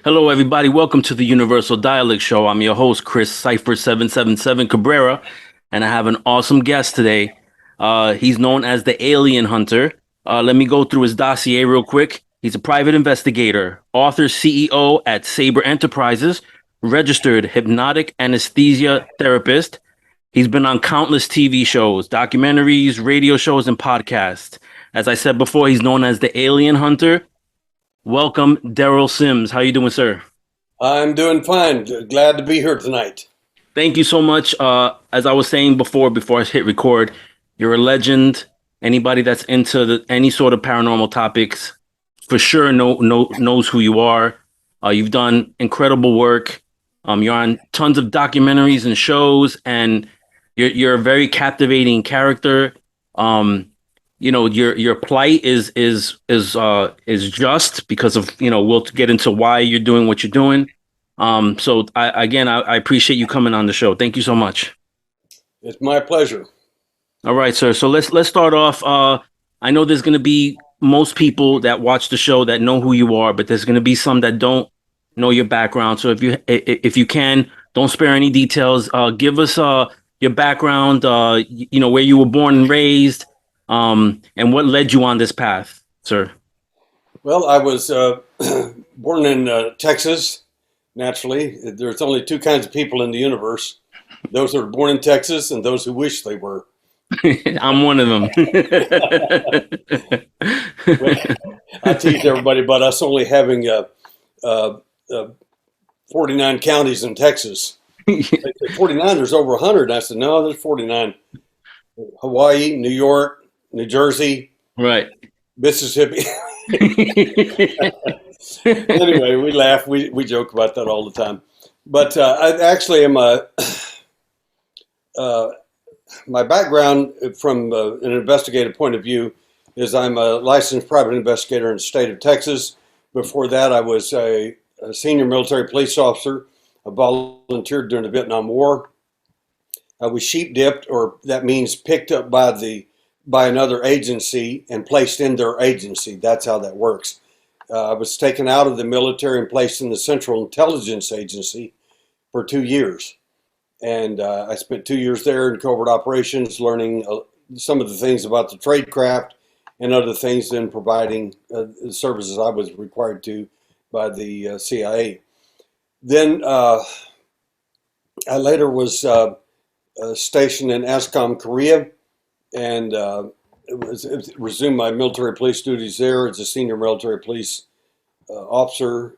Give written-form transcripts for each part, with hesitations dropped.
Hello, everybody. Welcome to the Universal Dialect Show. I'm your host, Chris Cypher777 Cabrera, and I have an awesome guest today. He's known as the Alien Hunter. Let me go through his dossier real quick. He's a private investigator, author, CEO at Sabre Enterprises, registered hypnotic anesthesia therapist. He's been on countless TV shows, documentaries, radio shows, and podcasts. As I said before, he's known as the Alien Hunter. Welcome, Derrel Sims. How you doing, sir? I'm doing fine. Glad to be here tonight. Thank you so much. As I was saying before I hit record, you're a legend. Anybody that's into any sort of paranormal topics, for sure, knows who you are. You've done incredible work. You're on tons of documentaries and shows, and you're a very captivating character. Your plight is just because of we'll get into why you're doing what you're doing. So I appreciate you coming on the show. Thank you so much. It's my pleasure. All right, sir. So let's start off. I know there's going to be most people that watch the show that know who you are, but there's going to be some that don't know your background. So if you can, don't spare any details. Give us your background. Where you were born and raised, and what led you on this path, sir. Well, I was born in Texas. Naturally, there's only two kinds of people in the universe: those who are born in Texas and those who wish they were. I'm one of them. I tease everybody about us only having 49 counties in Texas. They say 49, there's over 100. I said, no, there's 49. Hawaii, New York, New Jersey, Right. Mississippi. Anyway, we laugh. We joke about that all the time. But I actually am my background from an investigative point of view is I'm a licensed private investigator in the state of Texas. Before that, I was a senior military police officer. I volunteered during the Vietnam War. I was sheep dipped, or that means picked up by another agency and placed in their agency. That's how that works. I was taken out of the military and placed in the Central Intelligence Agency for 2 years. And I spent 2 years there in covert operations, learning some of the things about the tradecraft and other things, then providing the services I was required to by the CIA. Then I later was stationed in ASCOM, Korea, and resumed my military police duties there as a senior military police officer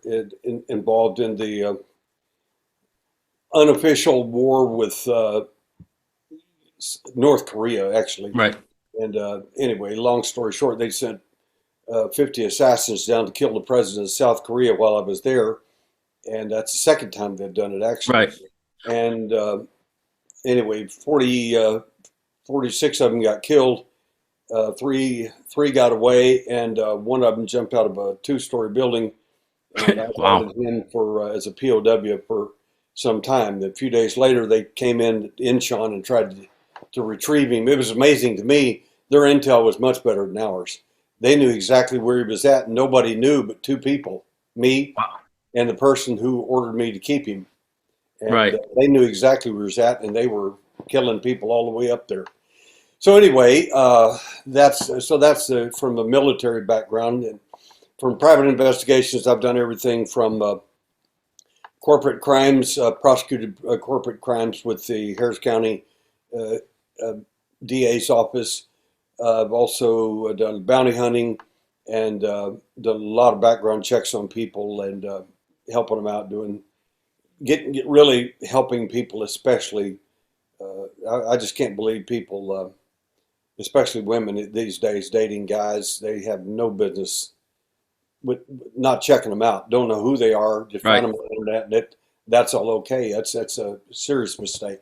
involved in the unofficial war with North Korea, actually. Right. And anyway, long story short, they sent 50 assassins down to kill the president of South Korea while I was there. And that's the second time they've done it, actually. Right. And anyway, 46 of them got killed. Three got away, and one of them jumped out of a 2-story building. And I Wow. wanted him as a POW for some time. A few days later, they came in Incheon and tried to retrieve him. It was amazing to me. Their intel was much better than ours. They knew exactly where he was at, and nobody knew but 2 people, me and the person who ordered me to keep him. And Right. They knew exactly where he was at, and they were killing people all the way up there. So anyway, that's from a military background. And from private investigations, I've done everything from corporate crimes, prosecuted corporate crimes with the Harris County DA's office. I've also done bounty hunting and done a lot of background checks on people and helping them out, really helping people, especially. I just can't believe people, especially women these days, dating guys. They have no business with not checking them out. Don't know who they are. Just find them on the internet. That's all okay. That's a serious mistake.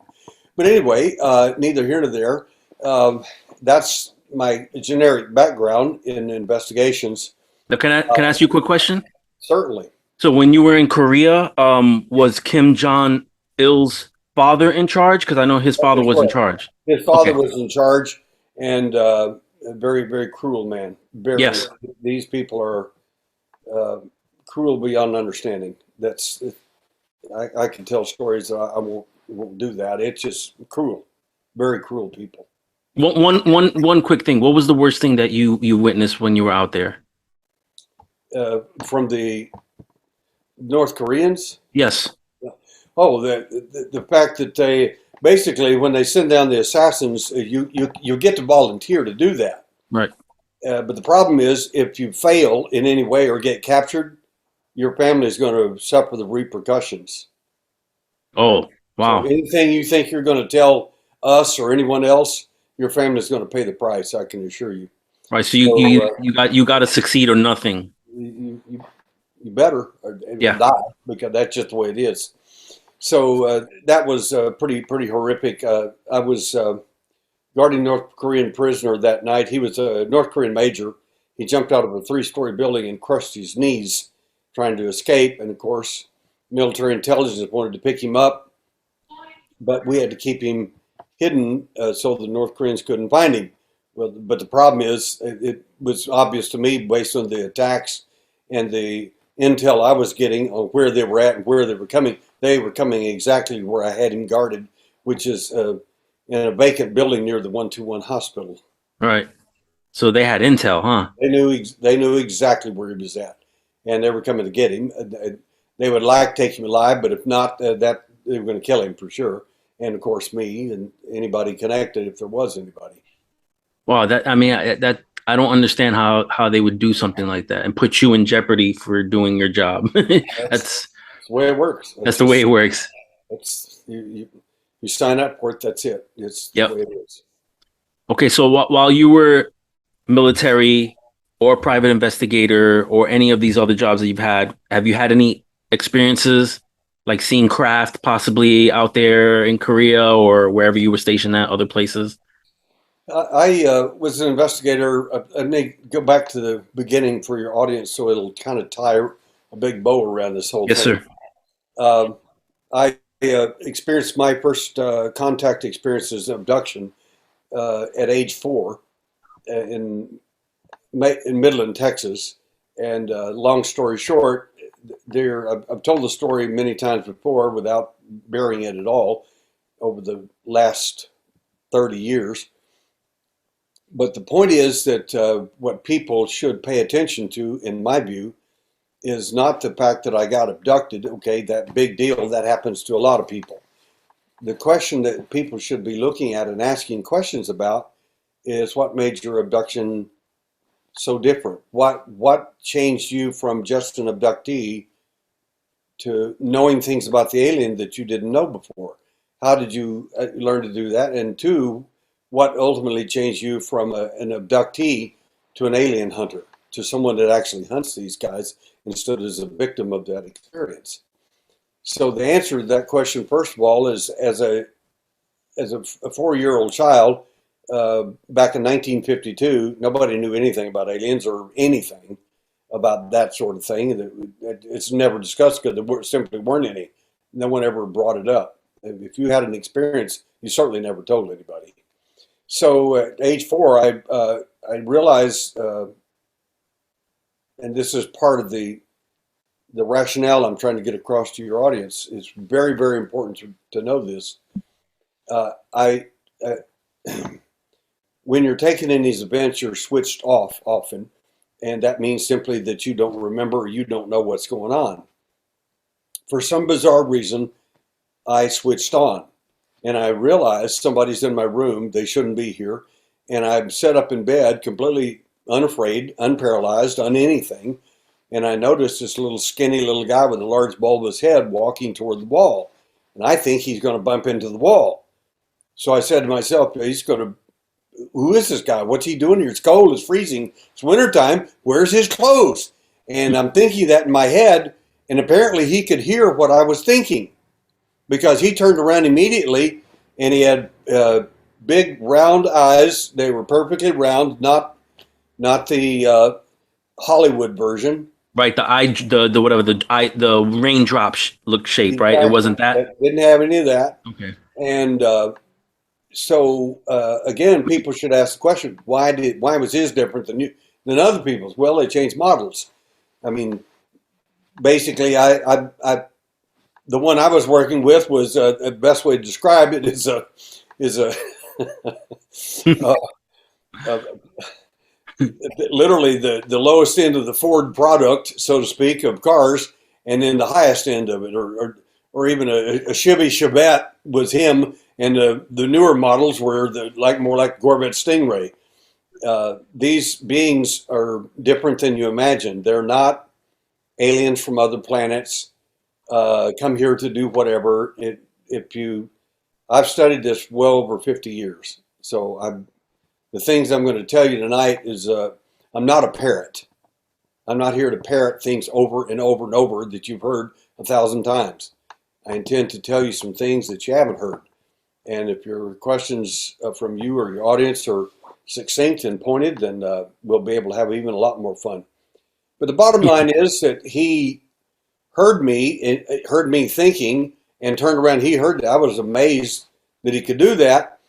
But anyway, neither here nor there. That's my generic background in investigations. Now, can I ask you a quick question? Certainly. So when you were in Korea, was Kim Jong Il's father in charge? Because I know his father was in charge. His father was in charge, and a very, very cruel man. Yes. These people are cruel beyond understanding. that's I can tell stories. I won't do that. It's just cruel, very cruel people. One quick thing. What was the worst thing that you witnessed when you were out there? From the North Koreans. Yes. Oh, the fact that they basically, when they send down the assassins, you get to volunteer to do that. Right. But the problem is, if you fail in any way or get captured, your family is going to suffer the repercussions. Oh, So wow. anything you think you're going to tell us or anyone else, your family is going to pay the price. I can assure you. Right. So you So you you got to succeed or nothing. you better or Yeah. die, because that's just the way it is. So that was pretty horrific. I was guarding North Korean prisoner that night. He was a North Korean major. He jumped out of a three-story building and crushed his knees trying to escape. And of course, military intelligence wanted to pick him up, but we had to keep him hidden so the North Koreans couldn't find him. Well, but the problem is, it was obvious to me based on the attacks and the intel I was getting on where they were at and where they were coming. They were coming exactly where I had him guarded, which is in a vacant building near the 121 hospital. Right. So they had intel, huh? They knew exactly where he was at, and they were coming to get him. They would like to take him alive, but if not, that they were going to kill him for sure. And of course, me and anybody connected, if there was anybody. Wow. That I mean that I don't understand how they would do something like that and put you in jeopardy for doing your job. That's, That's that's the way it works. that's That's the way it just works. that's you sign up for it. That's it. It's the Yep. way it is. Okay. So while you were military or private investigator or any of these other jobs that you've had, have you had any experiences like seeing craft possibly out there in Korea or wherever you were stationed at other places? I was an investigator. I may go back to the beginning for your audience, so it'll kind of tie a big bow around this whole Yes, thing. sir. Um, I experienced my first contact experience as abduction at age 4 in in Midland, Texas. And long story short, I've told the story many times before without burying it at all over the last 30 years. But the point is that what people should pay attention to, in my view, is not the fact that I got abducted. Okay, that big deal, that happens to a lot of people. The question that people should be looking at and asking questions about is, what made your abduction so different? What changed you from just an abductee to knowing things about the alien that you didn't know before? How did you learn to do that? And two, what ultimately changed you from an abductee to an alien hunter, to someone that actually hunts these guys instead as a victim of that experience? So the answer to that question, first of all, is as a 4-year-old child, back in 1952, nobody knew anything about aliens or anything about that sort of thing. It's never discussed because there simply weren't any. No one ever brought it up. If you had an experience, you certainly never told anybody. So at age 4, I realized, and this is part of the rationale I'm trying to get across to your audience. It's very, very important to know this. I When you're taken in these events, you're switched off often, and that means simply that you don't remember or you don't know what's going on. For some bizarre reason, I switched on, and I realized somebody's in my room. They shouldn't be here, and I'm set up in bed, completely unafraid, unparalyzed, on anything. And I noticed this little skinny little guy with a large bulbous head walking toward the wall, and I think he's going to bump into the wall. So I said to myself, he's going to, who is this guy? What's he doing here? It's cold. It's freezing. It's wintertime. Where's his clothes? And I'm thinking that in my head. And apparently he could hear what I was thinking, because he turned around immediately and he had big round eyes. They were perfectly round, not the Hollywood version. Right, the whatever the raindrop look shape, right? It Exactly. wasn't that. That didn't have any of that. Okay. And so again, people should ask the question: why was his different than other people's? Well, they changed models. I mean, basically, the one I was working with was the best way to describe it is a, uh, uh, literally the lowest end of the Ford product, so to speak, of cars, and then the highest end of it, or even a Chevy Chevette was him, and the newer models were more like Corvette Stingray. These beings are different than you imagine. They're not aliens from other planets, come here to do whatever. I've studied this well over 50 years, so the things I'm going to tell you tonight is I'm not a parrot. I'm not here to parrot things over and over and over that you've heard 1,000 times. I intend to tell you some things that you haven't heard. And if your questions from you or your audience are succinct and pointed, then we'll be able to have even a lot more fun. But the bottom line is that he heard me thinking, and turned around. He heard that. I was amazed that he could do that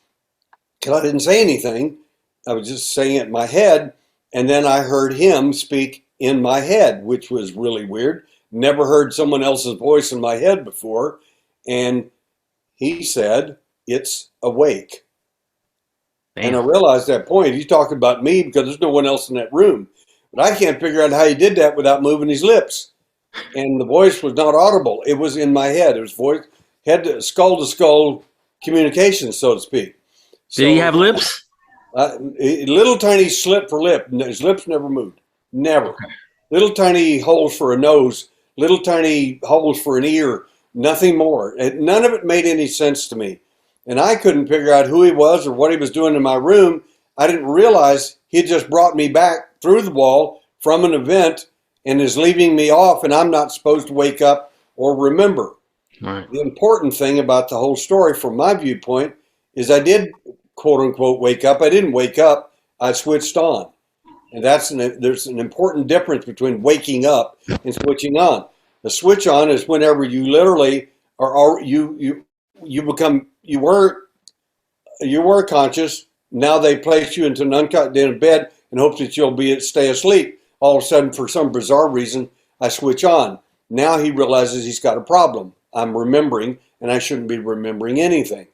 because I didn't say anything. I was just saying it in my head, and then I heard him speak in my head, which was really weird. Never heard someone else's voice in my head before, and he said, "It's awake." And I Damn. realized at that point he's talking about me because there's no one else in that room. But I can't figure out how he did that without moving his lips. And the voice was not audible. It was in my head. It was voice, head to skull communication, so to speak. Did he So have lips? a little tiny slit for lip. His lips never moved. Never. Okay. Little tiny holes for a nose. Little tiny holes for an ear. Nothing more. None of it made any sense to me. And I couldn't figure out who he was or what he was doing in my room. I didn't realize he just brought me back through the wall from an event and is leaving me off, and I'm not supposed to wake up or remember. Right. The important thing about the whole story, from my viewpoint, is I did, quote unquote, wake up. I didn't wake up. I switched on. And there's an important difference between waking up and switching on. The switch on is whenever you literally you become you were conscious. Now they place you into an unconscious bed and hope that you'll stay asleep. All of a sudden, for some bizarre reason, I switch on. Now he realizes he's got a problem. I'm remembering, and I shouldn't be remembering anything.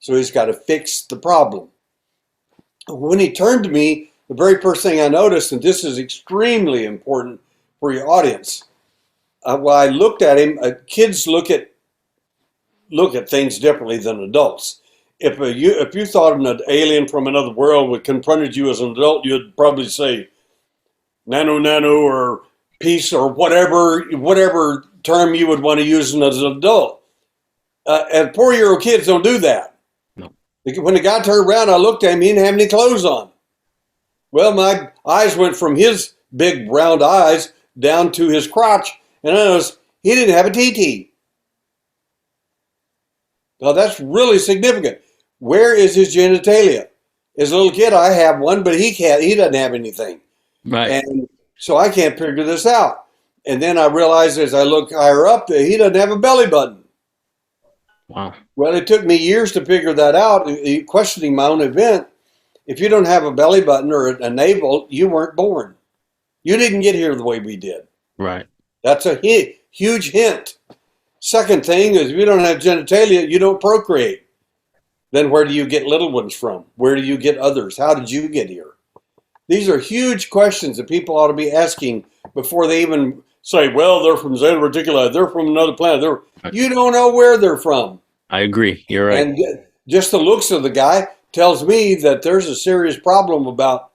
So he's got to fix the problem. When he turned to me, the very first thing I noticed, and this is extremely important for your audience, while I looked at him, kids look at things differently than adults. If you thought an alien from another world would confronted you as an adult, you'd probably say nano or peace or whatever term you would want to use as an adult. And 4-year-old kids don't do that. No. When the guy turned around, I looked at him. He didn't have any clothes on. Well, my eyes went from his big round eyes down to his crotch, and I noticed he didn't have a TT. Now that's really significant. Where is his genitalia? As a little kid, I have one, but he can't. He doesn't have anything. Right. And so I can't figure this out. And then I realized as I look higher up that he doesn't have a belly button. Wow. Well, it took me years to figure that out, questioning my own event. If you don't have a belly button or a navel, you weren't born. You didn't get here the way we did. Right. That's a huge hint. Second thing is if you don't have genitalia, you don't procreate. Then where do you get little ones from? Where do you get others? How did you get here? These are huge questions that people ought to be asking before they even say, well, they're from Zeta Reticuli, they're from another planet. You don't know where they're from. I agree. You're right. And just the looks of the guy tells me that there's a serious problem about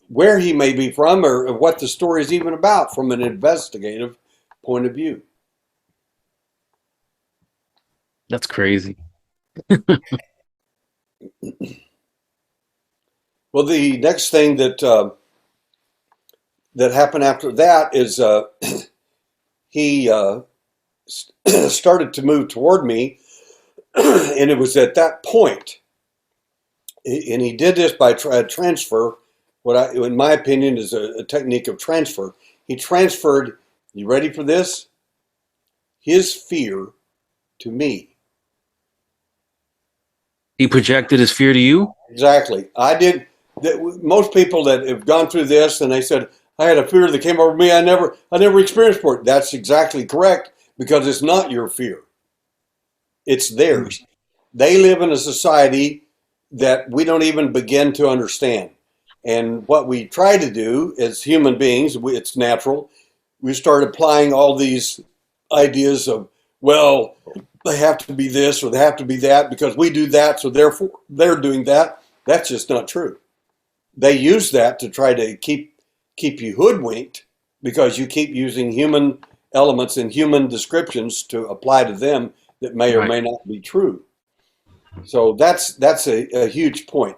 where he may be from or what the story is even about from an investigative point of view. That's crazy. Well, the next thing that happened after that is he started to move toward me, and it was at that point, and he did this by transfer. In my opinion, is a technique of transfer. He transferred. You ready for this? His fear to me. He projected his fear to you? Exactly. I did. Most people that have gone through this and they said, I had a fear that came over me. I never experienced before. That's exactly correct because it's not your fear. It's theirs. They live in a society that we don't even begin to understand. And what we try to do as human beings, it's natural. We start applying all these ideas of, well, they have to be this or they have to be that because we do that, so therefore they're doing that. That's just not true. They use that to try to keep you hoodwinked because you keep using human elements and human descriptions to apply to them that may or Right. may not be true. So that's a huge point.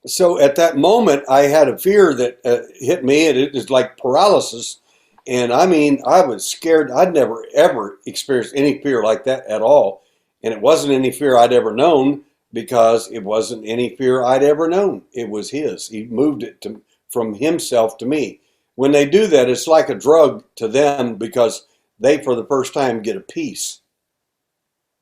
So at that moment, I had a fear that hit me, and it was like paralysis. And I mean, I was scared. I'd never ever experienced any fear like that at all, and it wasn't any fear I'd ever known because it wasn't any fear I'd ever known. It was his. He moved it from himself to me. When they do that, it's like a drug to them because they, for the first time, get a peace.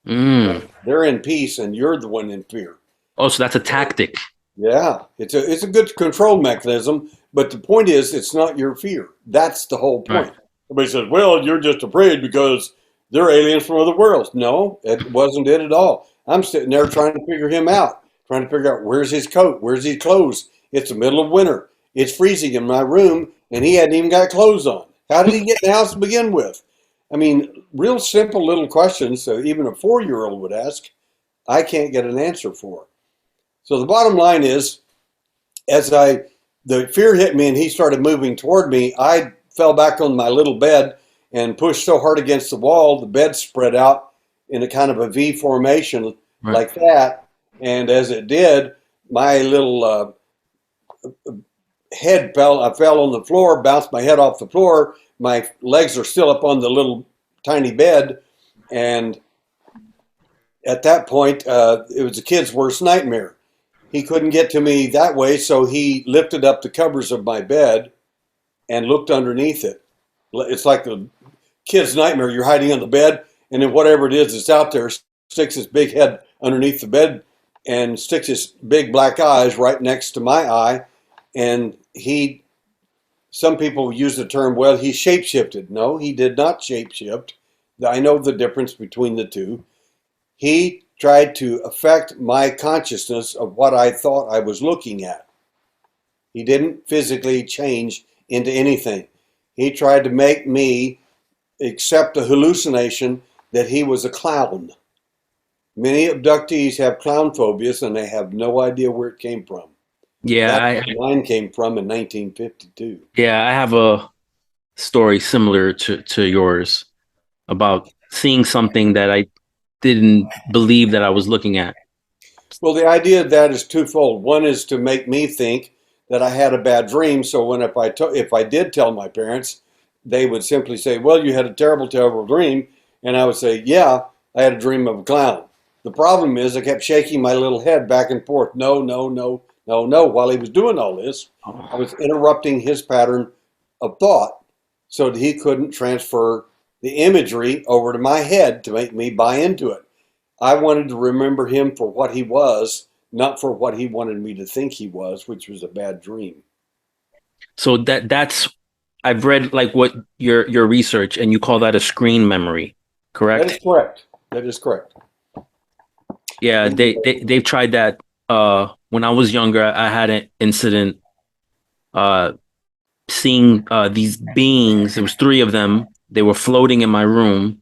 Mm. They're in peace, and you're the one in fear. Oh, so that's a tactic. Yeah, it's a good control mechanism, but the point is, it's not your fear. That's the whole Right. point. Everybody says, "Well, you're just afraid because they're aliens from other worlds." No, it wasn't it at all. I'm sitting there trying to figure him out, trying to figure out where's his coat, where's his clothes. It's the middle of winter. It's freezing in my room, and he hadn't even got clothes on. How did he get in the house to begin with? I mean, real simple little questions. So even a 4-year-old would ask. I can't get an answer for. So the bottom line is, as the fear hit me and he started moving toward me, I fell back on my little bed and pushed so hard against the wall, the bed spread out in a kind of a V formation Right. like that. And as it did, my little head fell. I fell on the floor, bounced my head off the floor. My legs are still up on the little tiny bed, and at that point, it was the kid's worst nightmare. He couldn't get to me that way, so he lifted up the covers of my bed and looked underneath it. It's like the kid's nightmare. You're hiding on the bed, and then whatever it is that's out there sticks his big head underneath the bed and sticks his big black eyes right next to my eye. And some people use the term, well, he shapeshifted. No, he did not shapeshift. I know the difference between the two. He tried to affect my consciousness of what I thought I was looking at. He didn't physically change into anything. He tried to make me accept a hallucination that he was a clown. Many abductees have clown phobias and they have no idea where it came from. Yeah, That's where mine came from in 1952. I have a story similar to yours about seeing something that I didn't believe that I was looking at. Well, the idea of that is twofold. One is to make me think that I had a bad dream. So if I did tell my parents, they would simply say, "Well, you had a terrible, terrible dream," and I would say, "Yeah, I had a dream of a clown." The problem is, I kept shaking my little head back and forth. No, no, no, no, no. While he was doing all this, I was interrupting his pattern of thought so that he couldn't transfer the imagery over to my head to make me buy into it. I wanted to remember him for what he was, not for what he wanted me to think he was, which was a bad dream. So that's I've read like what your research, and you call that a screen memory, That is correct? correct. That is correct. Yeah, they've tried that. When I was younger, I had an incident uh seeing these beings. There was three of them. They were floating in my room,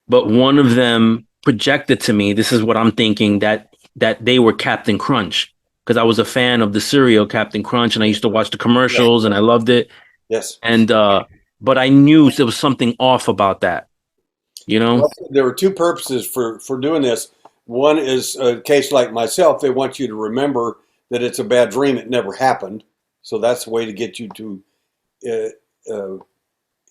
but one of them projected to me. This is what I'm thinking, that they were Captain Crunch, because I was a fan of the cereal Captain Crunch, and I used to watch the Yes. commercials, and I loved it. Yes. And but I knew there was something off about that. You know? Well, there were two purposes for doing this. One is a case like myself. They want you to remember that it's a bad dream. It never happened. So that's the way to get you to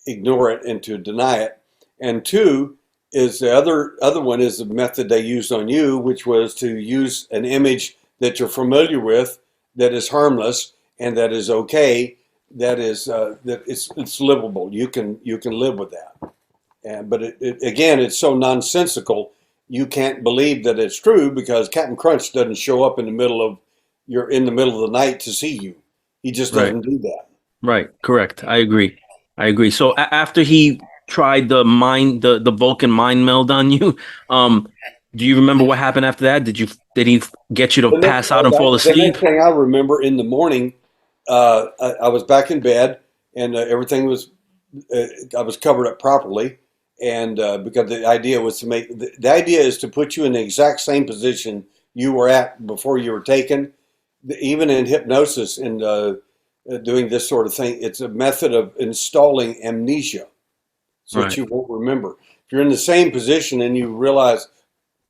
ignore it and to deny it. And two is the other one is the method they used on you, which was to use an image that you're familiar with, that is harmless and that is okay, that is that it's livable. You can live with that. But again, it's so nonsensical. You can't believe that it's true because Captain Crunch doesn't show up in the middle of the night to see you. He just Right. doesn't do that. Right. Correct. I agree. I agree. So after he tried the Vulcan mind meld on you, um, do you remember what happened after that? Did he get you to pass out and fall The asleep? next thing I remember in the morning, I was back in bed and everything was I was covered up properly, and because the idea was to make the idea is to put you in the exact same position you were at before you were taken. Even in hypnosis and doing this sort of thing, it's a method of installing amnesia so that Right. you won't remember. If you're in the same position and you realize,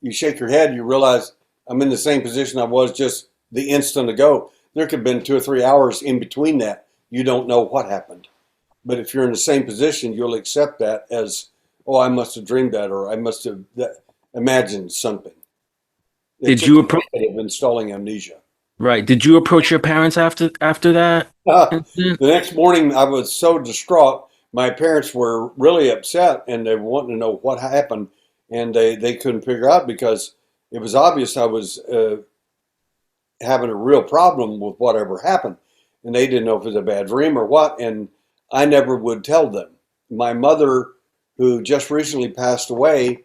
you shake your head, you realize I'm in the same position I was just the instant ago. There could have been 2 or 3 hours in between that. You don't know what happened. But if you're in the same position, you'll accept that as, oh, I must have dreamed that, or I must have imagined something. It's Did just you a appro method of installing amnesia. Right. Did you approach your parents after that The incident? next morning, I was so distraught. My parents were really upset, and they were wanting to know what happened, and they couldn't figure out because it was obvious I was having a real problem with whatever happened, and they didn't know if it was a bad dream or what. And I never would tell them. My mother, who just recently passed away,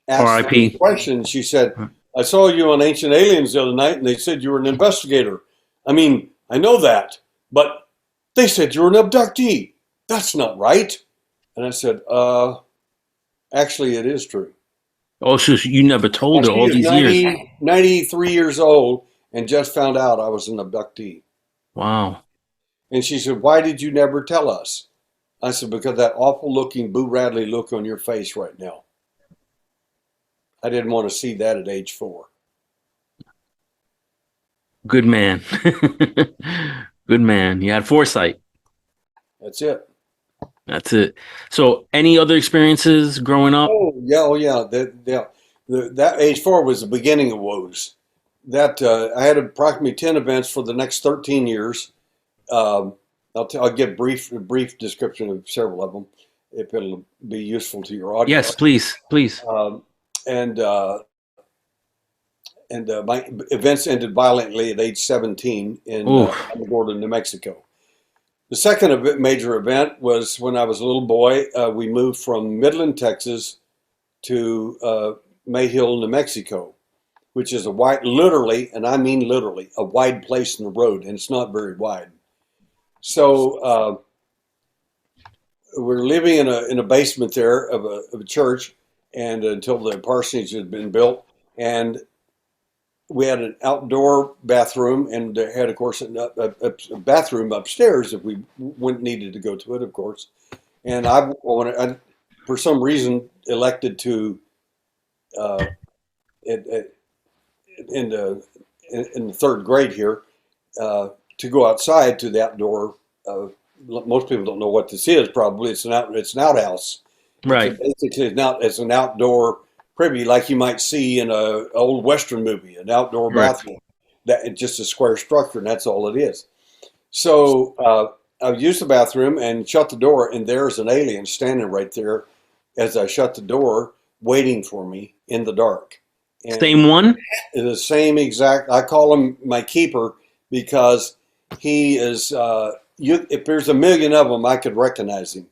asked the R.I.P. question. She said, "I saw you on Ancient Aliens the other night, and they said you were an investigator. I mean, I know that, but they said you were an abductee. That's not right." And I said, actually, it is true. Oh, so you never Now, told her she all is these years. 93 years old and just found out I was an abductee. Wow. And she said, "Why did you never tell us?" I said, "Because that awful looking Boo Radley look on your face right now. I didn't want to see that at age 4." Good man. Good man. You had foresight. That's it. That's it. So, any other experiences growing up? Oh yeah. That age 4 was the beginning of woes. That I had approximately 10 events for the next 13 years. Um, I'll give a brief description of several of them if it'll be useful to your Yes, audience. please, please. Um, and my events ended violently at age 17 in Oof. Alamogordo, New Mexico. The second major event was when I was a little boy. We moved from Midland, Texas to Mayhill, New Mexico, which is a wide, literally, and I mean literally, a wide place in the road, and it's not very wide. So we're living in a basement there of a church, and until the parsonage had been built, and we had an outdoor bathroom, and they had, of course, a bathroom upstairs if we went needed to go to it, of course. And I for some reason, elected to uh, it, in the in the third grade here to go outside to the outdoor. Most people don't know what this is. Probably it's an outhouse. Right, Basically it's an outdoor privy like you might see in a old western movie, an outdoor right. bathroom. That it's just a square structure, and that's all it is. So I used the bathroom and shut the door, and there's an alien standing right there as I shut the door, waiting for me in the dark. And Same one? the same exact. I call him my keeper because he is. If there's a million of them, I could recognize him.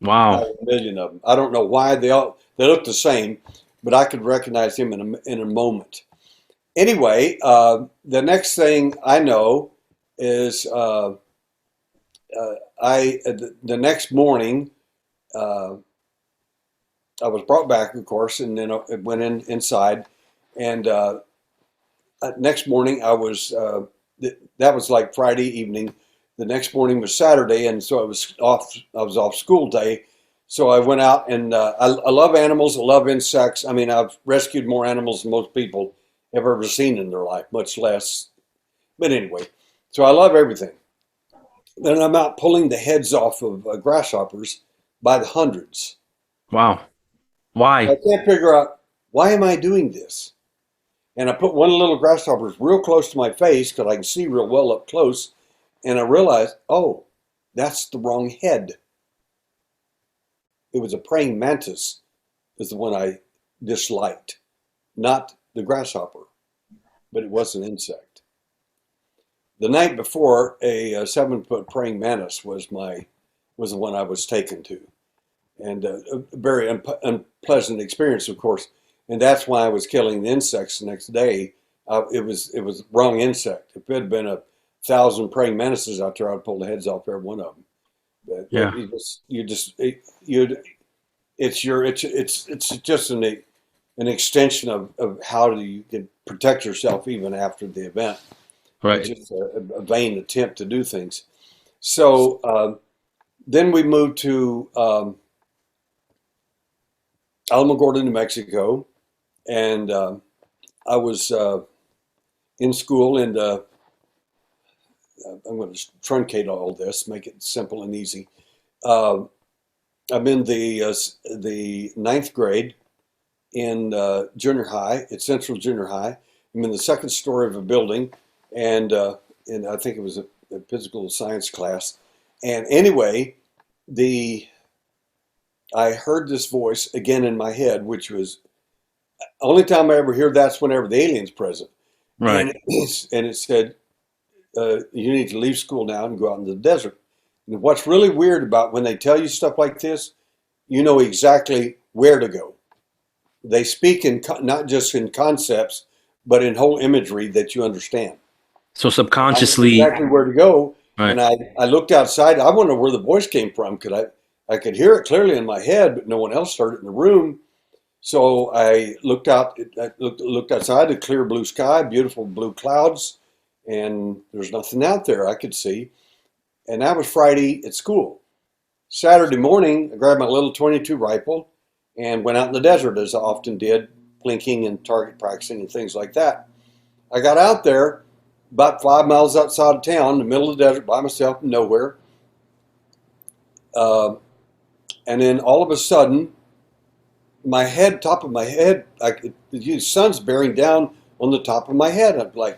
I Wow. have a million of them. I don't know why they look the same, but I could recognize him in a moment. Anyway, the next thing I know is the next morning uh, I was brought back, of course, and then I went inside, and next morning I was that was like Friday evening. The next morning was Saturday, and so I was off. I was off school day, so I went out and I love animals. I love insects. I mean, I've rescued more animals than most people have ever seen in their life, much less. But anyway, so I love everything. Then I'm out pulling the heads off of grasshoppers by the hundreds. Wow. I Why? can't figure out why am I doing this. And I put one little grasshopper real close to my face because I can see real well up close. And I realized, oh, that's the wrong head. It was a praying mantis, is the one I disliked, not the grasshopper, but it was an insect. The night before, a 7-foot praying mantis was the one I was taken to, and a very unpleasant experience, of course. And that's why I was killing the insects the next day. It was the wrong insect. If it had been 1,000 praying mantises out there, I'd pull the heads off every one of them. But Yeah. it's just an extension of how you can protect yourself even after the event. It's Right. just a vain attempt to do things. So then we moved to Alamogordo, New Mexico, and I was in school, and I'm going to truncate all this, make it simple and easy. Uh, I'm in the ninth grade in junior high, at Central Junior High. I'm in the second story of a building, and I think it was a physical science class. And anyway, the I heard this voice again in my head, which was only time I ever hear that's whenever the alien's present, Right. and it said, "You need to leave school now and go out into the desert." And what's really weird about when they tell you stuff like this, you know exactly where to go. They speak in not just in concepts, but in whole imagery that you understand. So I knew subconsciously, exactly where to go, right. and I looked outside. I wonder where the voice came from. I could hear it clearly in my head, but no one else heard it in the room. So I looked out. I looked outside. A clear blue sky, beautiful blue clouds, and there's nothing out there I could see. And that was Friday at school. Saturday morning, I grabbed my little 22 rifle and went out in the desert as I often did, plinking and target practicing and things like that. I got out there about 5 miles outside of town, in the middle of the desert by myself, nowhere. Uh, and then all of a sudden, top of my head, the sun's bearing down on the top of my head. I'm like,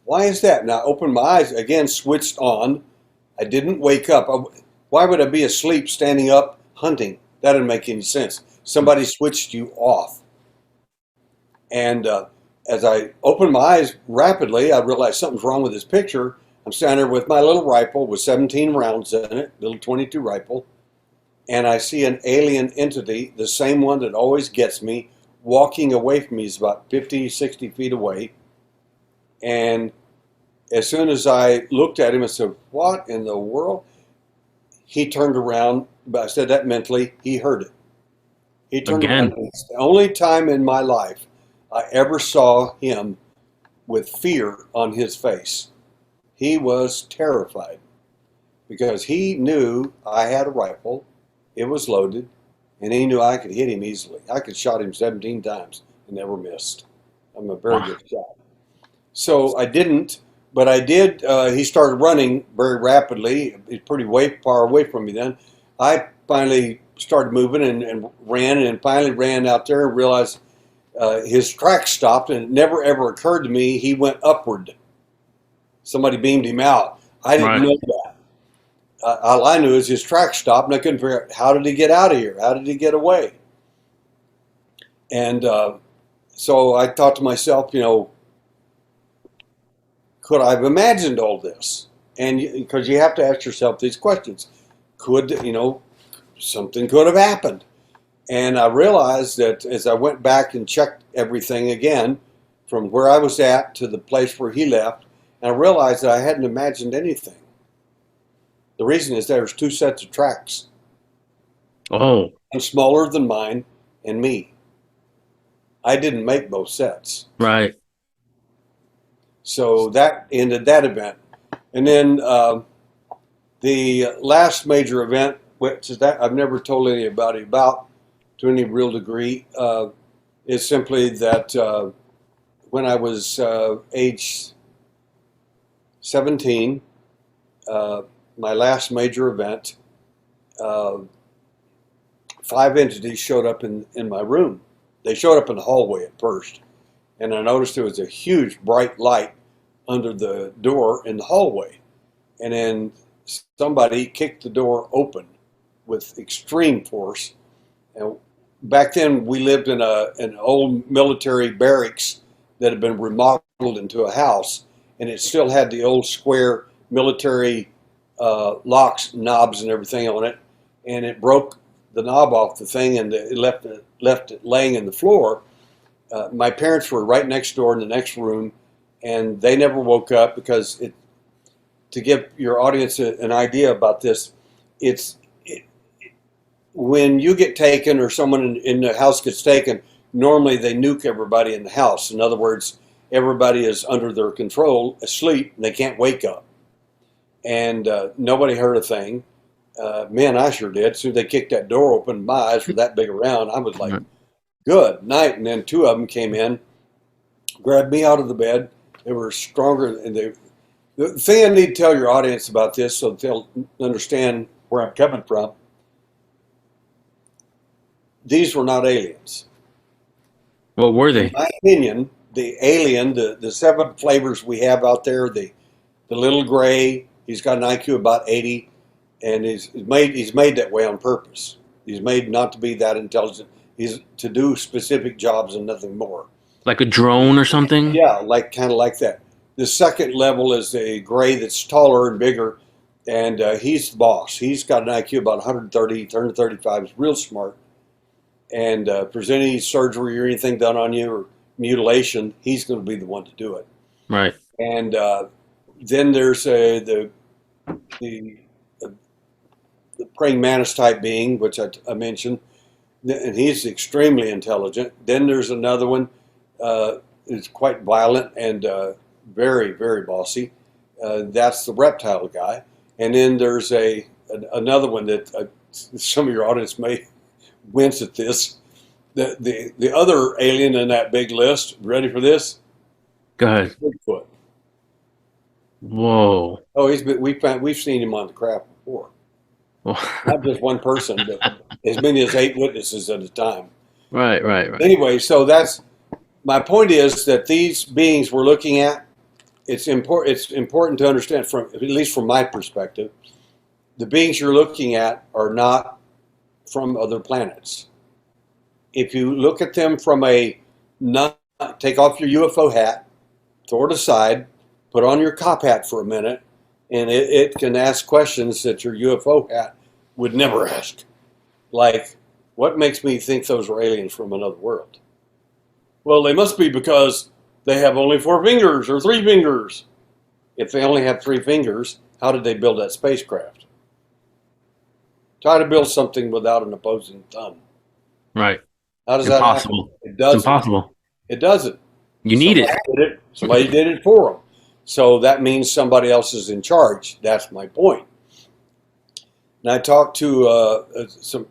why is that? And I opened my eyes again, switched on. I didn't wake up. Why would I be asleep standing up hunting? That didn't make any sense. Somebody switched you off. And as I opened my eyes rapidly, I realized something's wrong with this picture. I'm standing there with my little rifle with 17 rounds in it, little 22 rifle, and I see an alien entity, the same one that always gets me, walking away from me. He's about 50, 60 feet away. And as soon as I looked at him, I said, "What in the world?" He turned around, but I said that mentally. He heard it. He turned around. Again. It's the only time in my life I ever saw him with fear on his face. He was terrified because he knew I had a rifle, it was loaded, and he knew I could hit him easily. I could shot him 17 times and never missed. I'm a very Wow. good shot. So I didn't, but I did. He started running very rapidly. He's pretty far away from me then. I finally started moving and ran, and finally ran out there and realized his track stopped, and it never ever occurred to me he went upward. Somebody beamed him out. I didn't Right. know that. All I knew is his track stopped, and I couldn't figure out how did he get out of here? How did he get away? And so I thought to myself, could I have imagined all this? And because you have to ask yourself these questions, could something could have happened? And I realized that as I went back and checked everything again, from where I was at to the place where he left, and I realized that I hadn't imagined anything. The reason is there's two sets of tracks, Oh, one smaller than mine and me. I didn't make both sets. right. So that ended that event. And then the last major event, which is that I've never told anybody about to any real degree, is simply that when I was age 17, uh, my last major event, uh, 5 entities showed up in my room. They showed up in the hallway at first, and I noticed there was a huge bright light under the door in the hallway. And then somebody kicked the door open with extreme force. And back then, we lived in an old military barracks that had been remodeled into a house. and it still had the old square military locks, knobs, and everything on it. And it broke the knob off the thing, and it left it laying in the floor. My parents were right next door in the next room, and they never woke up because it. To give your audience an idea about this, it's when you get taken or someone in the house gets taken, normally they nuke everybody in the house. In other words, everybody is under their control, asleep, and they can't wake up. And nobody heard a thing. Man, I sure did. As soon as they kicked that door open, my eyes were that big around. I was like, good night. And then two of them came in, grabbed me out of the bed. They were stronger, and the thing I need to tell your audience about this so they'll understand where I'm coming from, these were not aliens. What were they? In my opinion, the alien, the seven flavors we have out there, the little gray, he's got an IQ about 80, and he's made that way on purpose. He's made not to be that intelligent. He's to do specific jobs and nothing more. Like a drone or something? Yeah, kind of like that. The second level is a gray that's taller and bigger, and he's the boss. He's got an IQ about 130, 135. He's real smart. And if there's any surgery or anything done on you or mutilation, he's going to be the one to do it. Right. And then there's the praying mantis type being, which I mentioned, and he's extremely intelligent. Then there's another one who's quite violent and very, very bossy. That's the reptile guy. And then there's another one that some of your audience may wince at this. The other alien in that big list, ready for this? Go ahead. Bigfoot. Whoa. Oh, we've seen him on the craft before. Not just one person, but as many as 8 witnesses at a time. Right. Anyway, so that's my point is that these beings we're looking at, it's important to understand from, at least from my perspective, the beings you're looking at are not from other planets. If you look at them from take off your UFO hat, throw it aside, put on your cop hat for a minute, and it can ask questions that your UFO hat would never ask. Like, what makes me think those are aliens from another world? Well, they must be because they have only 4 fingers or 3 fingers. If they only have 3 fingers, how did they build that spacecraft? Try to build something without an opposing thumb. Right. How does Impossible. that happen? It doesn't. It's impossible. It doesn't. You need it. Somebody did it for them. So that means somebody else is in charge. That's my point. And I talked to some.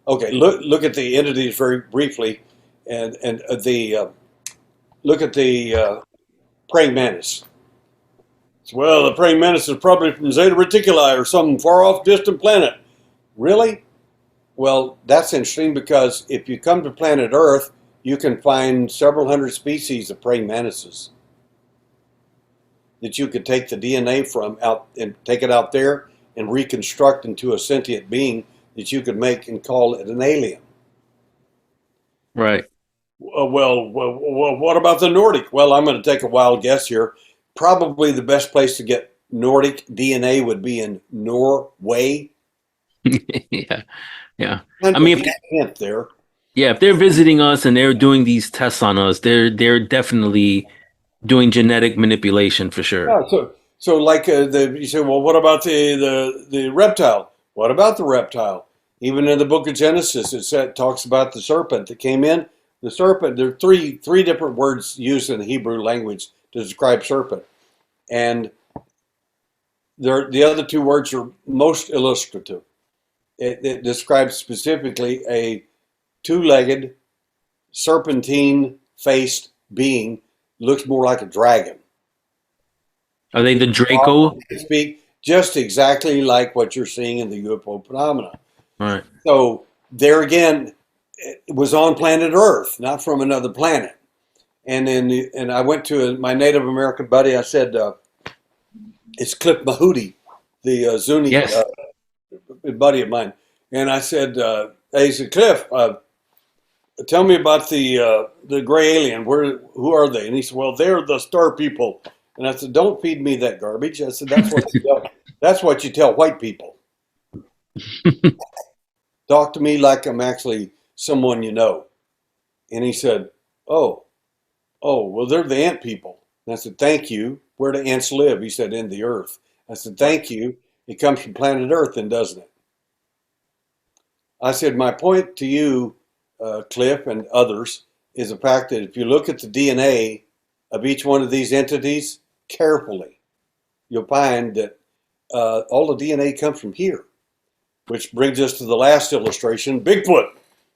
Okay, look at the entities very briefly, and look at the praying mantis. Well, the praying mantis is probably from Zeta Reticuli or some far off distant planet. Really? Well, that's interesting because if you come to planet Earth, you can find several hundred species of praying mantises that you could take the DNA from out and take it out there and reconstruct into a sentient being that you could make and call it an alien. Right. Well, what about the Nordic? Well, I'm going to take a wild guess here. Probably the best place to get Nordic DNA would be in Norway. Yeah. I mean, if there. Yeah, if they're visiting us and they're doing these tests on us, they're definitely doing genetic manipulation for sure. Yeah, so like you say, well, what about the reptile? What about the reptile? Even in the book of Genesis, it talks about the serpent that came in. The serpent. There are three different words used in the Hebrew language to describe serpent, and the other 2 words are most illustrative. It describes specifically a 2-legged, serpentine-faced being, looks more like a dragon. Are they the Draco? Speak just exactly like what you're seeing in the UFO phenomena. Right. So there again, it was on planet Earth, not from another planet. And then I went to my Native American buddy. I said, "It's Cliff Mahooty, the Zuni buddy of mine." And I said, "Hey," he said, "Cliff, tell me about the gray alien. Who are they? And he said, well, they're the star people. And I said, don't feed me that garbage. I said, that's what you tell white people. Talk to me like I'm actually someone you know. And he said, oh, well, they're the ant people. And I said, thank you. Where do ants live? He said, in the earth. I said, thank you. It comes from planet Earth, then, doesn't it? I said, my point to you, Cliff, and others, is the fact that if you look at the DNA of each one of these entities carefully, you'll find that all the DNA comes from here, which brings us to the last illustration, Bigfoot.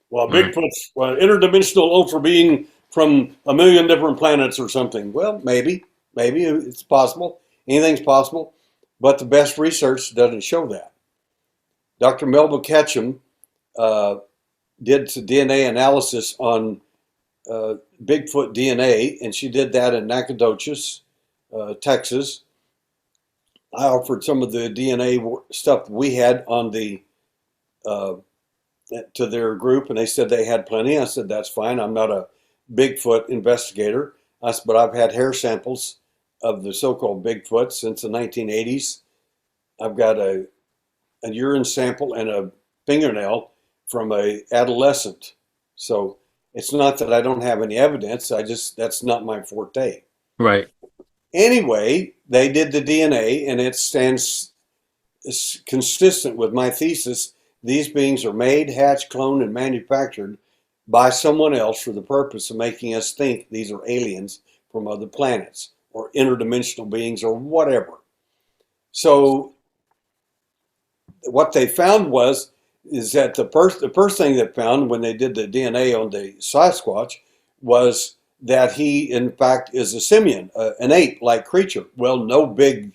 Well, Mm. Bigfoot's interdimensional ultra being from a million different planets or something. Well, maybe it's possible. Anything's possible, but the best research doesn't show that. Dr. Melba Ketchum uh, did some DNA analysis on Bigfoot DNA, and she did that in Nacogdoches, Texas. I offered some of the DNA stuff we had on the uh, to their group, and they said they had plenty. I said that's fine. I'm not a Bigfoot investigator. I said, but I've had hair samples of the so-called Bigfoot since the 1980s. I've got a urine sample and a fingernail from a adolescent. So it's not that I don't have any evidence. That's not my forte. Right. Anyway, they did the DNA, and it stands consistent with my thesis. These beings are made, hatched, cloned, and manufactured by someone else for the purpose of making us think these are aliens from other planets or interdimensional beings or whatever. So what they found is that the first thing they found when they did the DNA on the Sasquatch was that he in fact is a simian, an ape-like creature. Well, no big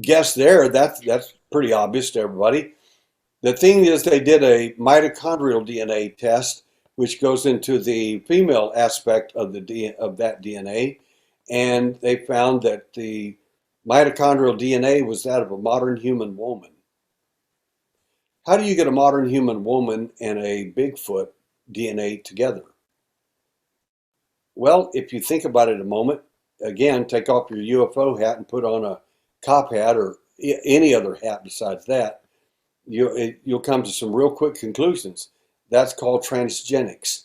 guess there. That's pretty obvious to everybody. The thing is, they did a mitochondrial DNA test, which goes into the female aspect of that DNA, and they found that the mitochondrial DNA was that of a modern human woman. How do you get a modern human woman and a Bigfoot DNA together? Well, if you think about it a moment, again, take off your UFO hat and put on a cop hat or any other hat besides that, you'll come to some real quick conclusions. That's called transgenics.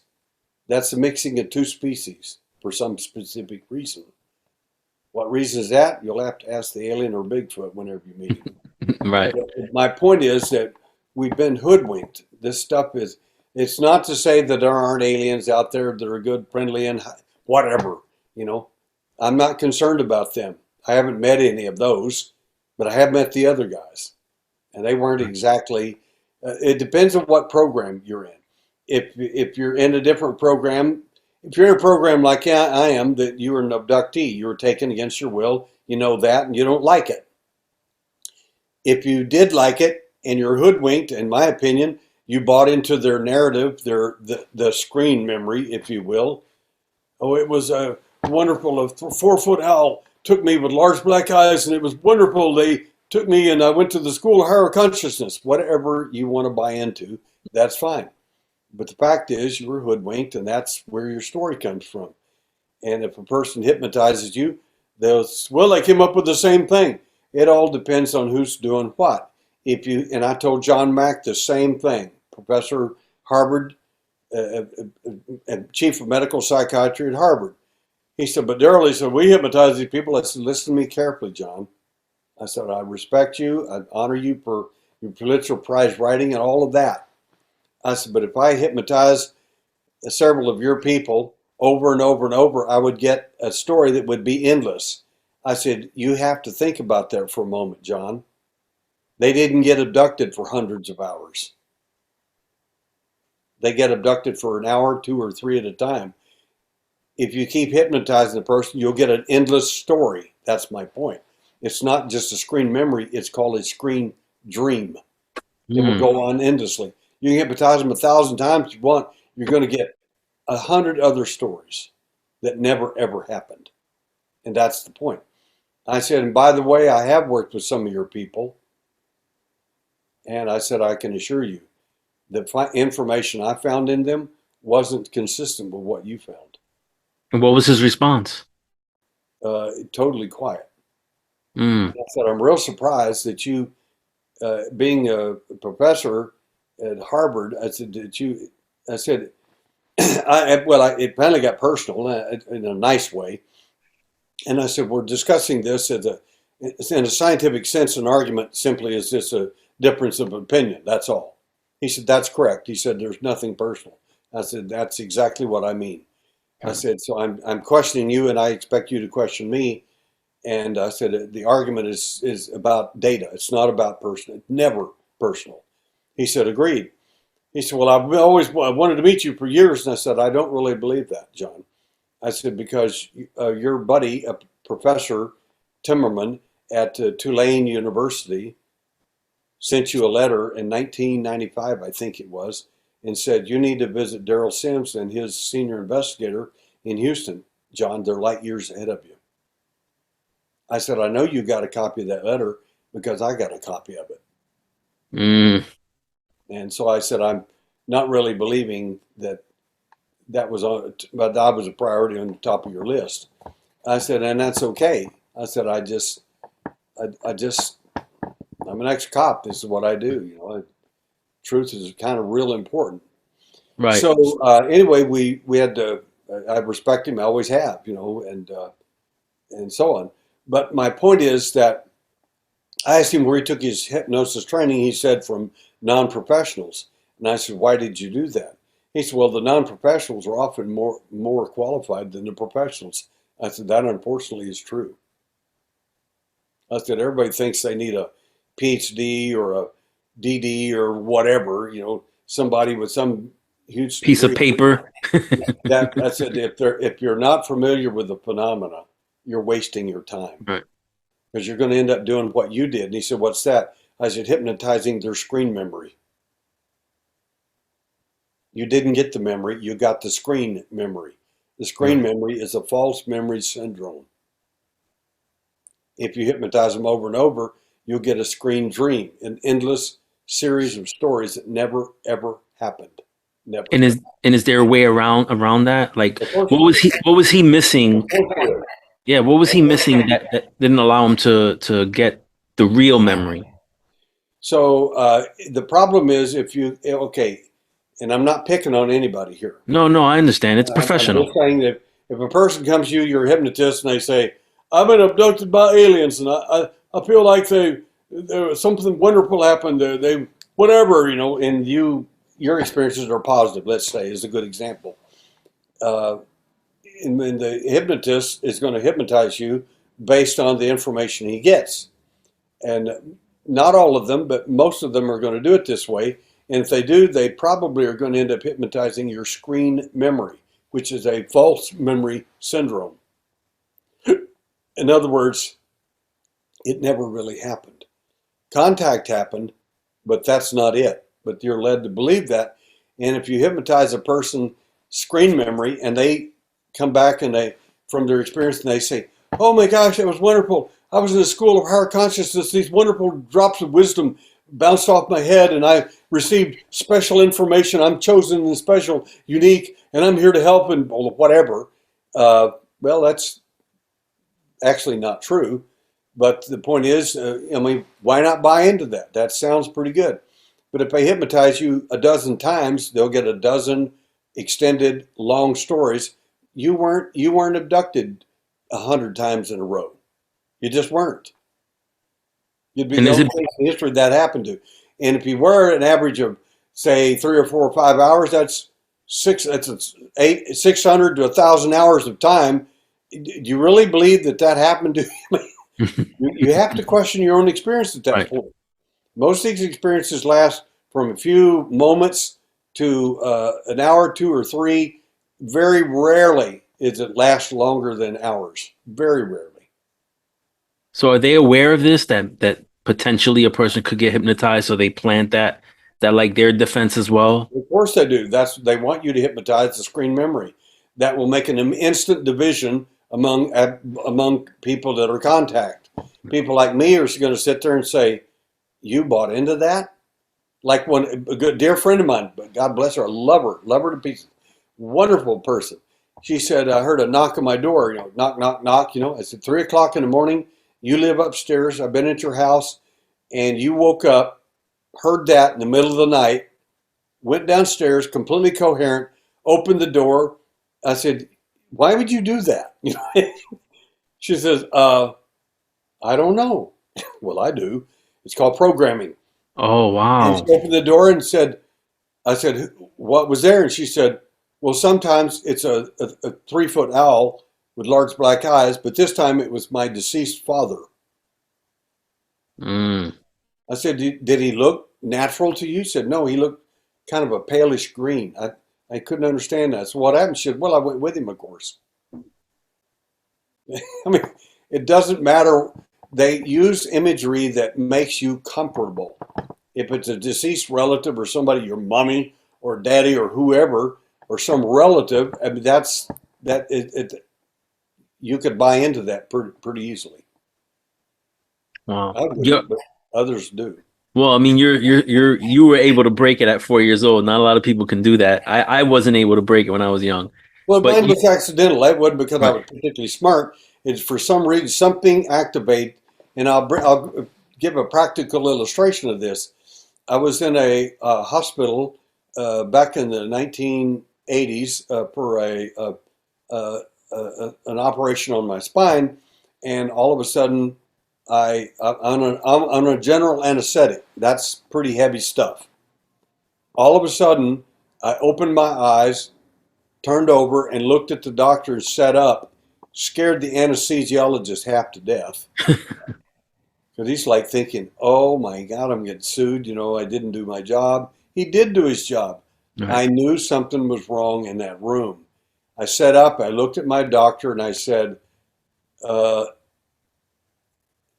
That's the mixing of two species for some specific reason. What reason is that? You'll have to ask the alien or Bigfoot whenever you meet him. Right. My point is that we've been hoodwinked. This stuff is, it's not to say that there aren't aliens out there that are good, friendly, and whatever, you know. I'm not concerned about them. I haven't met any of those, but I have met the other guys. And they weren't exactly, it depends on what program you're in. If you're in a different program, if you're in a program like I am, that you are an abductee, you were taken against your will, you know that, and you don't like it. If you did like it and you're hoodwinked, in my opinion, you bought into their narrative, the screen memory, if you will. Oh, it was a wonderful, a 4-foot owl took me with large black eyes, and it was wonderful. They took me and I went to the School of Higher Consciousness. Whatever you want to buy into, that's fine. But the fact is, you were hoodwinked, and that's where your story comes from. And if a person hypnotizes you, they came up with the same thing. It all depends on who's doing what. And I told John Mack the same thing, Professor Harvard, and Chief of Medical Psychiatry at Harvard. He said, but Derrel, he said, we hypnotize these people. I said, listen to me carefully, John. I said, I respect you. I honor you for your Pulitzer Prize writing and all of that. I said, but if I hypnotize several of your people over and over and over, I would get a story that would be endless. I said, you have to think about that for a moment, John. They didn't get abducted for hundreds of hours. They get abducted for an hour, 2 or 3 at a time. If you keep hypnotizing the person, you'll get an endless story. That's my point. It's not just a screen memory. It's called a screen dream. It will Mm. go on endlessly. You can hypnotize them 1,000 times if you want. You're going to get 100 other stories that never, ever happened. And that's the point. I said, and by the way, I have worked with some of your people. And I said, I can assure you, the information I found in them wasn't consistent with what you found. And what was his response? Totally quiet. Mm, I said, I'm real surprised that you, being a professor at Harvard, I said, I said, it finally got personal in a nice way. And I said, we're discussing this in a scientific sense. An argument simply is just a difference of opinion. That's all. He said, that's correct. He said, there's nothing personal. I said, that's exactly what I mean. I said, so I'm questioning you, and I expect you to question me. And I said, the argument is about data. It's not about personal. It's never personal. He said, agreed. He said, well, I wanted to meet you for years. And I said, I don't really believe that, John. I said, because your buddy, Professor Timmerman at Tulane University, sent you a letter in 1995, I think it was, and said, you need to visit Derrel Sims and his senior investigator in Houston. John, they're light years ahead of you. I said, I know you got a copy of that letter because I got a copy of it. mm, And so I said, I'm not really believing that was on, but that was a priority on the top of your list. I said, and that's okay. I said, I'm an ex-cop. This is what I do. You know, truth is kind of real important. right. So anyway, we had to. I respect him. I always have. You know, and so on. But my point is that I asked him where he took his hypnosis training. He said from non-professionals, and I said, why did you do that? He said, well, the non-professionals are often more qualified than the professionals. I said, that unfortunately is true. I said, everybody thinks they need a PhD or a DD or whatever, you know, somebody with some huge Piece of degree. paper. That I said, if you're not familiar with the phenomena, you're wasting your time Right. because you're going to end up doing what you did. And he said, what's that? I said, hypnotizing their screen memory. You didn't get the memory, you got the screen memory. The screen memory is a false memory syndrome. If you hypnotize them over and over, you'll get a screen dream, an endless series of stories that never ever happened. Never. And is there a way around that? Like, Of course, what was he missing? of course there is. Yeah, what was he missing that didn't allow him to get the real memory? So the problem is if you okay, and I'm not picking on anybody here. No, no, I understand. It's I'm professional. just saying that if a person comes to you, you're a hypnotist, and they say, "I've been abducted by aliens, and I feel like there was something wonderful happened. They whatever, you know," and your experiences are positive. Let's say is a good example. Uh, and then the hypnotist is going to hypnotize you based on the information he gets, and not all of them, but most of them are going to do it this way. And if they do, they probably are going to end up hypnotizing your screen memory, which is a false memory syndrome. In other words, it never really happened. Contact happened, but that's not it. But you're led to believe that. And if you hypnotize a person's screen memory and they come back and from their experience, and they say, "Oh my gosh, it was wonderful. I was in a school of higher consciousness. These wonderful drops of wisdom bounced off my head, and I received special information. I'm chosen and special, unique, and I'm here to help," and whatever. Well, that's actually not true. But the point is, I mean, why not buy into that? That sounds pretty good. But if they hypnotize you a dozen times, they'll get a dozen extended long stories. You weren't abducted 100 times in a row. You just weren't. You'd be And the is only it person in history that happened to. And if you were an average of say 3 or 4 or 5 hours, that's 600 to 1,000 hours of time. Do you really believe that happened to you? You have to question your own experience at that right? point. Most of these experiences last from a few moments to an hour, 2 or 3. Very rarely is it last longer than hours. Very rarely. So are they aware of this that potentially a person could get hypnotized, so they plant that like their defense as well? Of course they do. They want you to hypnotize the screen memory. That will make an instant division among people that are contact. People like me are going to sit there and say, "You bought into that?" Like a good dear friend of mine, but God bless her, I love her to pieces. Wonderful person. She said, I heard a knock on my door, knock, knock, knock. I said, 3 o'clock in the morning, you live upstairs. I've been at your house and you woke up, heard that in the middle of the night, went downstairs, completely coherent, opened the door. I said, why would you do that? She says, I don't know. Well, I do. It's called programming. Oh, And she wow. opened the door and said, I said, what was there? And she said, well, sometimes it's a 3 foot owl with large black eyes, but this time it was my deceased father. Mm. I said, did he look natural to you? She said, no, he looked kind of a palish green. I couldn't understand that. So what happened? She said, well, I went with him, of course. I mean, it doesn't matter. They use imagery that makes you comfortable. If it's a deceased relative or somebody, your mommy or daddy or whoever, or some relative, I mean, you could buy into that pretty easily. Wow. I Yeah. wouldn't, but others do. Well, I mean, you were able to break it at 4 years old. Not a lot of people can do that. I wasn't able to break it when I was young. Well, But mine you, was accidental. That wasn't because I right. was particularly smart. It's for some reason something activate, and I'll give a practical illustration of this. I was in a hospital back in the 1980s for an operation on my spine, and all of a sudden, I'm on a general anesthetic. That's pretty heavy stuff. All of a sudden, I opened my eyes, turned over, and looked at the doctor and sat up, scared the anesthesiologist half to death. Because he's like thinking, oh my God, I'm getting sued. I didn't do my job. He did do his job. Right. I knew something was wrong in that room. I sat up, I looked at my doctor, and I said, uh,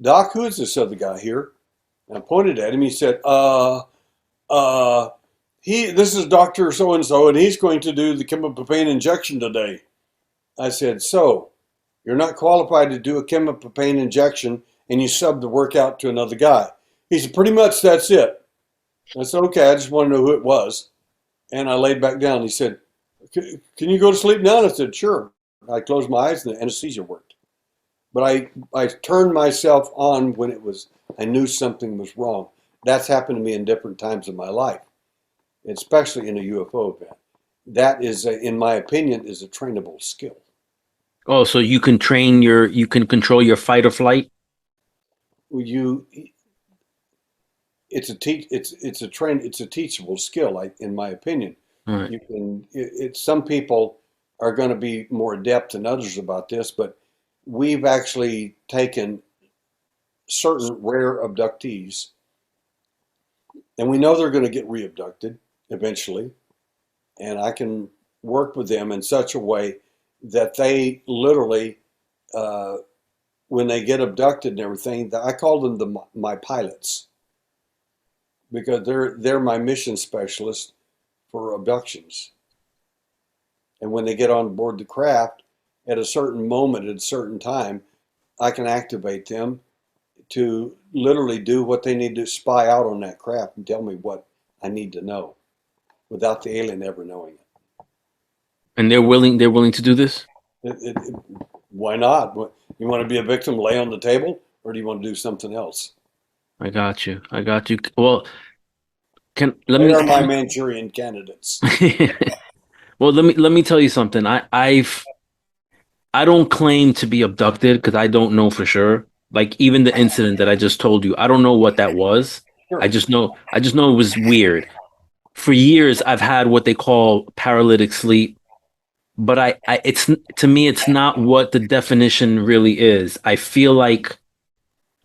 Doc, who is this other guy here? And I pointed at him. He said, uh, this is Dr. So and so, and he's going to do the chemical pain injection today. I said, so you're not qualified to do a chemical pain injection, and you sub the workout to another guy. He said, pretty much that's it. I said, okay, I just want to know who it was. And I laid back down. He said, can you go to sleep now? And I said, sure. I closed my eyes and the anesthesia worked. But I turned myself on when I knew something was wrong. That's happened to me in different times of my life, especially in a UFO event. That is, in my opinion, is a trainable skill. Oh, so you can control your fight or flight? You it's a teachable skill, in my opinion. All right. You can some people are going to be more adept than others about this, but we've actually taken certain rare abductees, and we know they're going to get reabducted eventually, and I can work with them in such a way that they literally, uh, when they get abducted and everything, I call them my pilots, because they're my mission specialists for abductions. And when they get on board the craft at a certain moment, at a certain time, I can activate them to literally do what they need to spy out on that craft and tell me what I need to know without the alien ever knowing And they're willing to do this? it. Why not? You want to be a victim, lay on the table, or do you want to do something else? I got you. I got you. Well, can let They me are my Manchurian candidates. well, let me tell you something. I don't claim to be abducted because I don't know for sure. Like even the incident that I just told you, I don't know what that was. Sure. I just know it was weird. For years I've had what they call paralytic sleep, but it's to me it's not what the definition really is. I feel like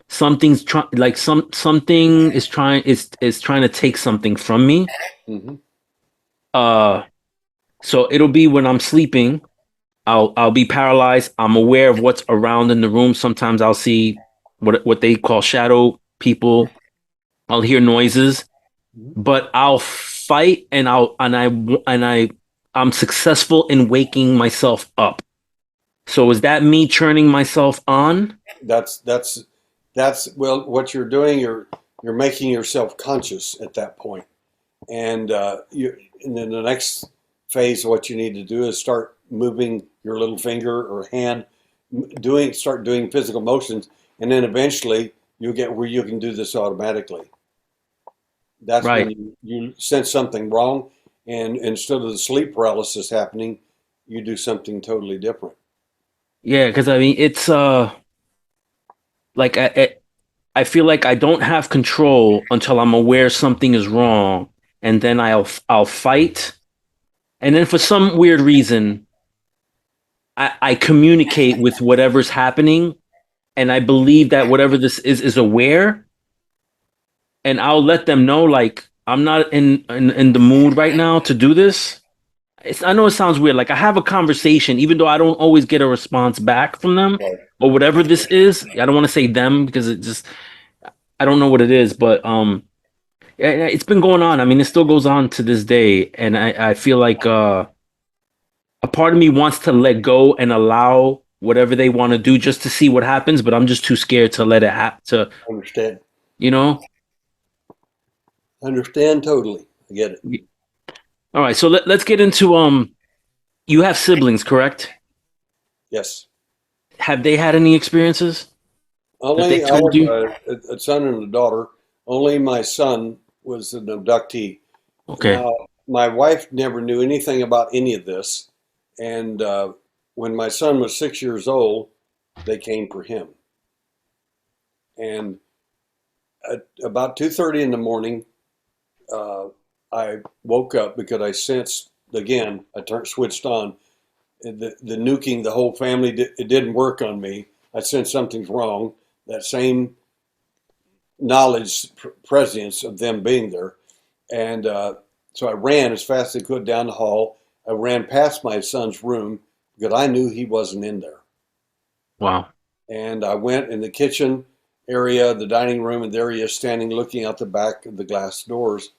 something's trying like something is trying to take something from me. Hmm. Uh so it'll be when I'm sleeping. I'll be paralyzed. I'm aware of what's around in the room. Sometimes I'll see what they call shadow people. I'll hear noises, but I'll fight I'm successful in waking myself up. So is that me turning myself on? That's that's well, what you're doing. You're making yourself conscious at that point, and and then the next phase, what you need to do is start moving your little finger or hand, start doing physical motions, and then eventually you'll get where you can do this automatically. That's when Right. you sense something wrong, and instead of the sleep paralysis happening, you do something totally different. Yeah, because I mean, it's like I feel like I don't have control until I'm aware something is wrong, and then I'll fight, and then for some weird reason, I communicate with whatever's happening, and I believe that whatever this is aware, and I'll let them know like I'm not in the mood right now to do this. I know it sounds weird. Like I have a conversation, even though I don't always get a response back from them Right. or whatever this is. I don't want to say them because it just I don't know what it is, but it's been going on. I mean, it still goes on to this day, and I feel like a part of me wants to let go and allow whatever they want to do just to see what happens, but I'm just too scared to let it happen. To Understand. you know. Understand totally. I get it. All right, so let's get into You have siblings, correct? Yes. Have they had any experiences that they Only I told have you? a son and a daughter. Only my son was an abductee. Okay. Now, my wife never knew anything about any of this. And when my son was 6 years old, they came for him. And at about 2:30 in the morning, uh, I woke up because I sensed again. I turned switched on the nuking the whole family. It didn't work on me. I sensed something's wrong. That same knowledge, presence of them being there, and so I ran as fast as I could down the hall. I ran past my son's room because I knew he wasn't in there. Wow. And I went in the kitchen area, the dining room, and there he is standing looking out the back of the glass doors.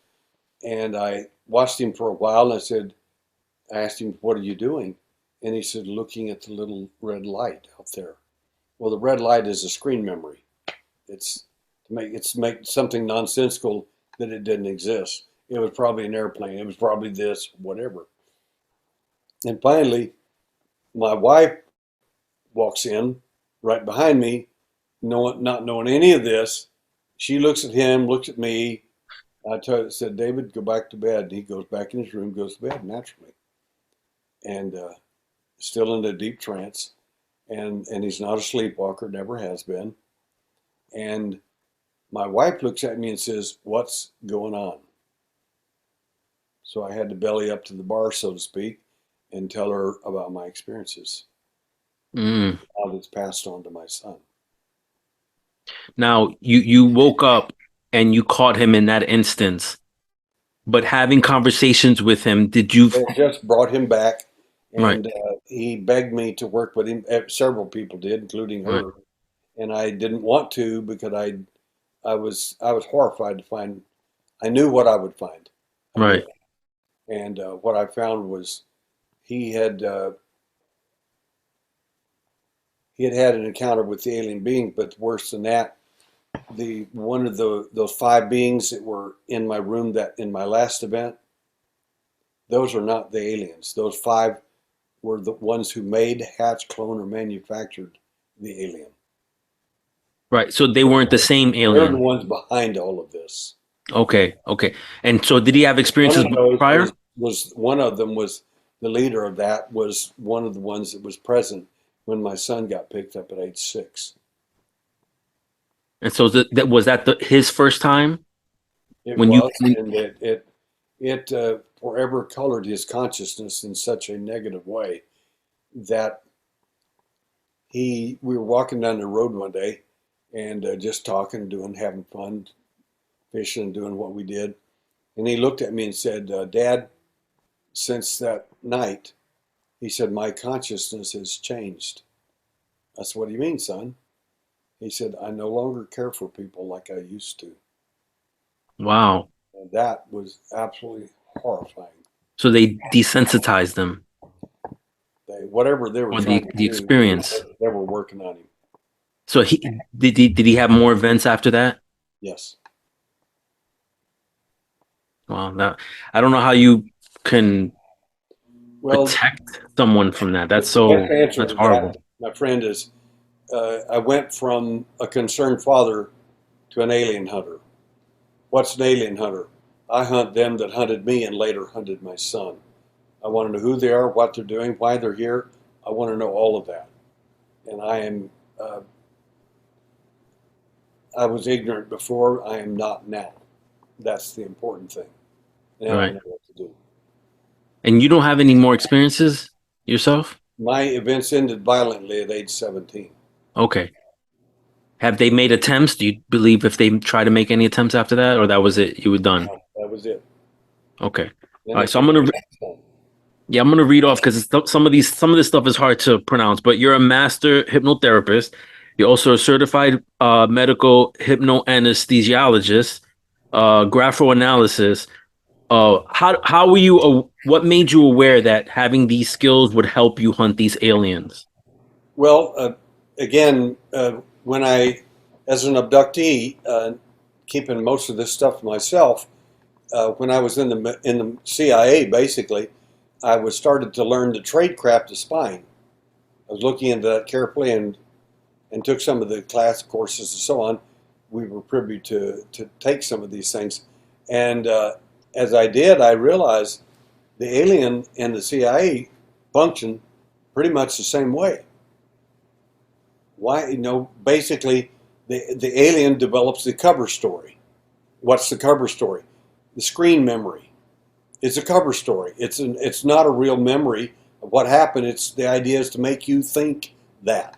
And I watched him for a while and I asked him, "What are you doing?" And he said, "Looking at the little red light out there." Well, the red light is a screen memory. It's to make something nonsensical that it didn't exist. It was probably an airplane. It was probably this, whatever. And finally, my wife walks in right behind me, not knowing any of this. She looks at him, looks at me. Said, "David, go back to bed." And he goes back in his room, goes to bed naturally, and still in a deep trance. And he's not a sleepwalker, never has been. And my wife looks at me and says, "What's going on?" So I had to belly up to the bar, so to speak, and tell her about my experiences, Mm. how it's passed on to my son. Now you woke up and you caught him in that instance, but having conversations with him, did you? They just brought him back, Right. and he begged me to work with him. Several people did, including Right. her, and I didn't want to because I was horrified to find. I knew what I would find. I knew Right. it, and what I found was he had uh, he had had an encounter with the alien being, but worse than that, the one of the those five beings that were in my room that in my last event, those are not the aliens. Those five were the ones who made, hatched, cloned, or manufactured the alien. Right. So they weren't the same They're the alien. ones behind all of this. Okay. Okay. And so did he have One experiences of those prior? was one of them was the leader of that was one of the ones that was present when my son got picked up at age 6. And so that was that his first time It when you was, and it forever colored his consciousness in such a negative way that we were walking down the road one day and just talking, having fun, fishing, doing what we did. And he looked at me and said, "Dad, since that night," he said, "my consciousness has changed." I said, "What do you mean, son?" He said, "I no longer care for people like I used to." wow. And that was absolutely horrifying. So they desensitized them Whatever they were or trying to the do, experience. they were working on him. So he have more events after that? Yes. Wow. Now I don't know how you can. Well, protect someone from that? That's the best so, answer that's to horrible. that, my friend, is I went from a concerned father to an alien hunter. What's an alien hunter? I hunt them that hunted me and later hunted my son. I want to know who they are, what they're doing, why they're here. I want to know all of that. And uh, I was ignorant before. I am not now. That's the important thing. Now I Right. know what to do. And you don't have any more experiences yourself? My events ended violently at age 17. Okay. Have they made attempts? Do you believe if they try to make any attempts after that, or that was it? You were done. That was it. Okay. Then All they right. So put me in home. yeah, I'm gonna read off because some of this stuff is hard to pronounce. But you're a master hypnotherapist. You're also a certified medical hypnoanesthesiologist, graphoanalysis. How were you? What made you aware that having these skills would help you hunt these aliens? Well, again, when as an abductee, keeping most of this stuff myself, when I was in the CIA, basically, I was started to learn the trade craft of spying. I was looking into that carefully and took some of the class courses and so on. We were privy to take some of these things, and as I did, I realized the alien and the CIA function pretty much the same way. Why, basically, the alien develops the cover story. What's the cover story? The screen memory. It's a cover story. It's not a real memory of what happened. It's the idea is to make you think that.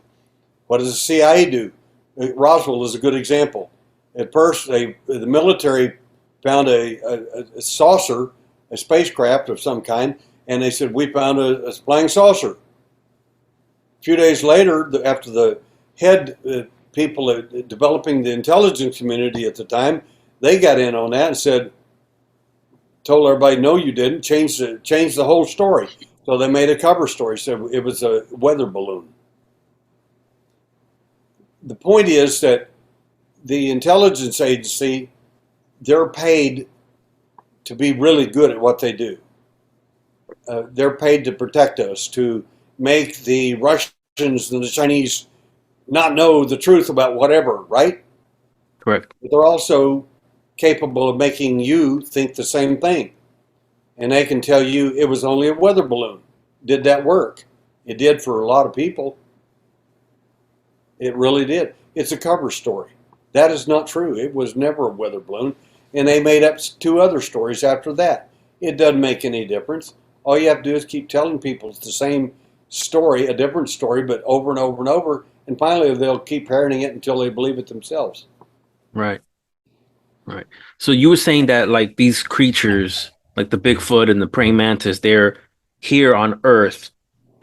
What does the CIA do? Roswell is a good example. At first, the military found a saucer, a spacecraft of some kind, and they said, we found a flying saucer. A few days later, after the head people developing the intelligence community at the time, they got in on that and said, told everybody, no, you didn't. Changed the whole story. So they made a cover story. Said it was a weather balloon. The point is that the intelligence agency, they're paid to be really good at what they do. They're paid to protect us, to make the Russians and the Chinese not know the truth about whatever, right? Correct. But they're also capable of making you think the same thing. And they can tell you it was only a weather balloon. Did that work? It did for a lot of people. It really did. It's a cover story. That is not true. It was never a weather balloon. And they made up two other stories after that. It doesn't make any difference. All you have to do is keep telling people it's the same story, a different story, but over and over and over. And finally, they'll keep parroting it until they believe it themselves. Right. Right. So you were saying that like these creatures, like the Bigfoot and the praying mantis, they're here on Earth.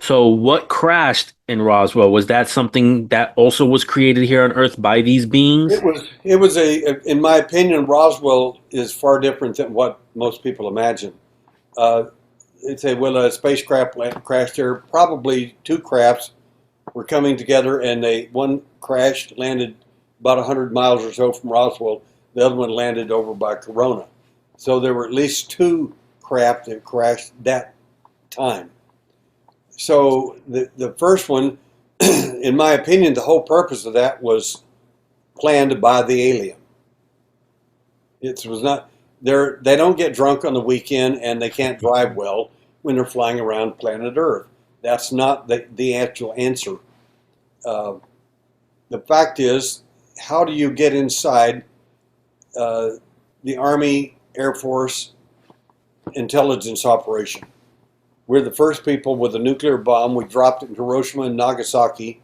So what crashed in Roswell? Was that something that also was created here on Earth by these beings? It was in my opinion, Roswell is far different than what most people imagine. Uh, they'd say, well, a spacecraft crashed here. Probably two crafts were coming together, and one crashed, landed about 100 miles or so from Roswell. The other one landed over by Corona. So there were at least two craft that crashed that time. So the first one, in my opinion, the whole purpose of that was planned by the alien. It was not. They don't get drunk on the weekend, and they can't drive well when they're flying around planet Earth. That's not the actual answer. Uh, the fact is, how do you get inside the Army, Air Force intelligence operation? We're the first people with a nuclear bomb. We dropped it in Hiroshima and Nagasaki.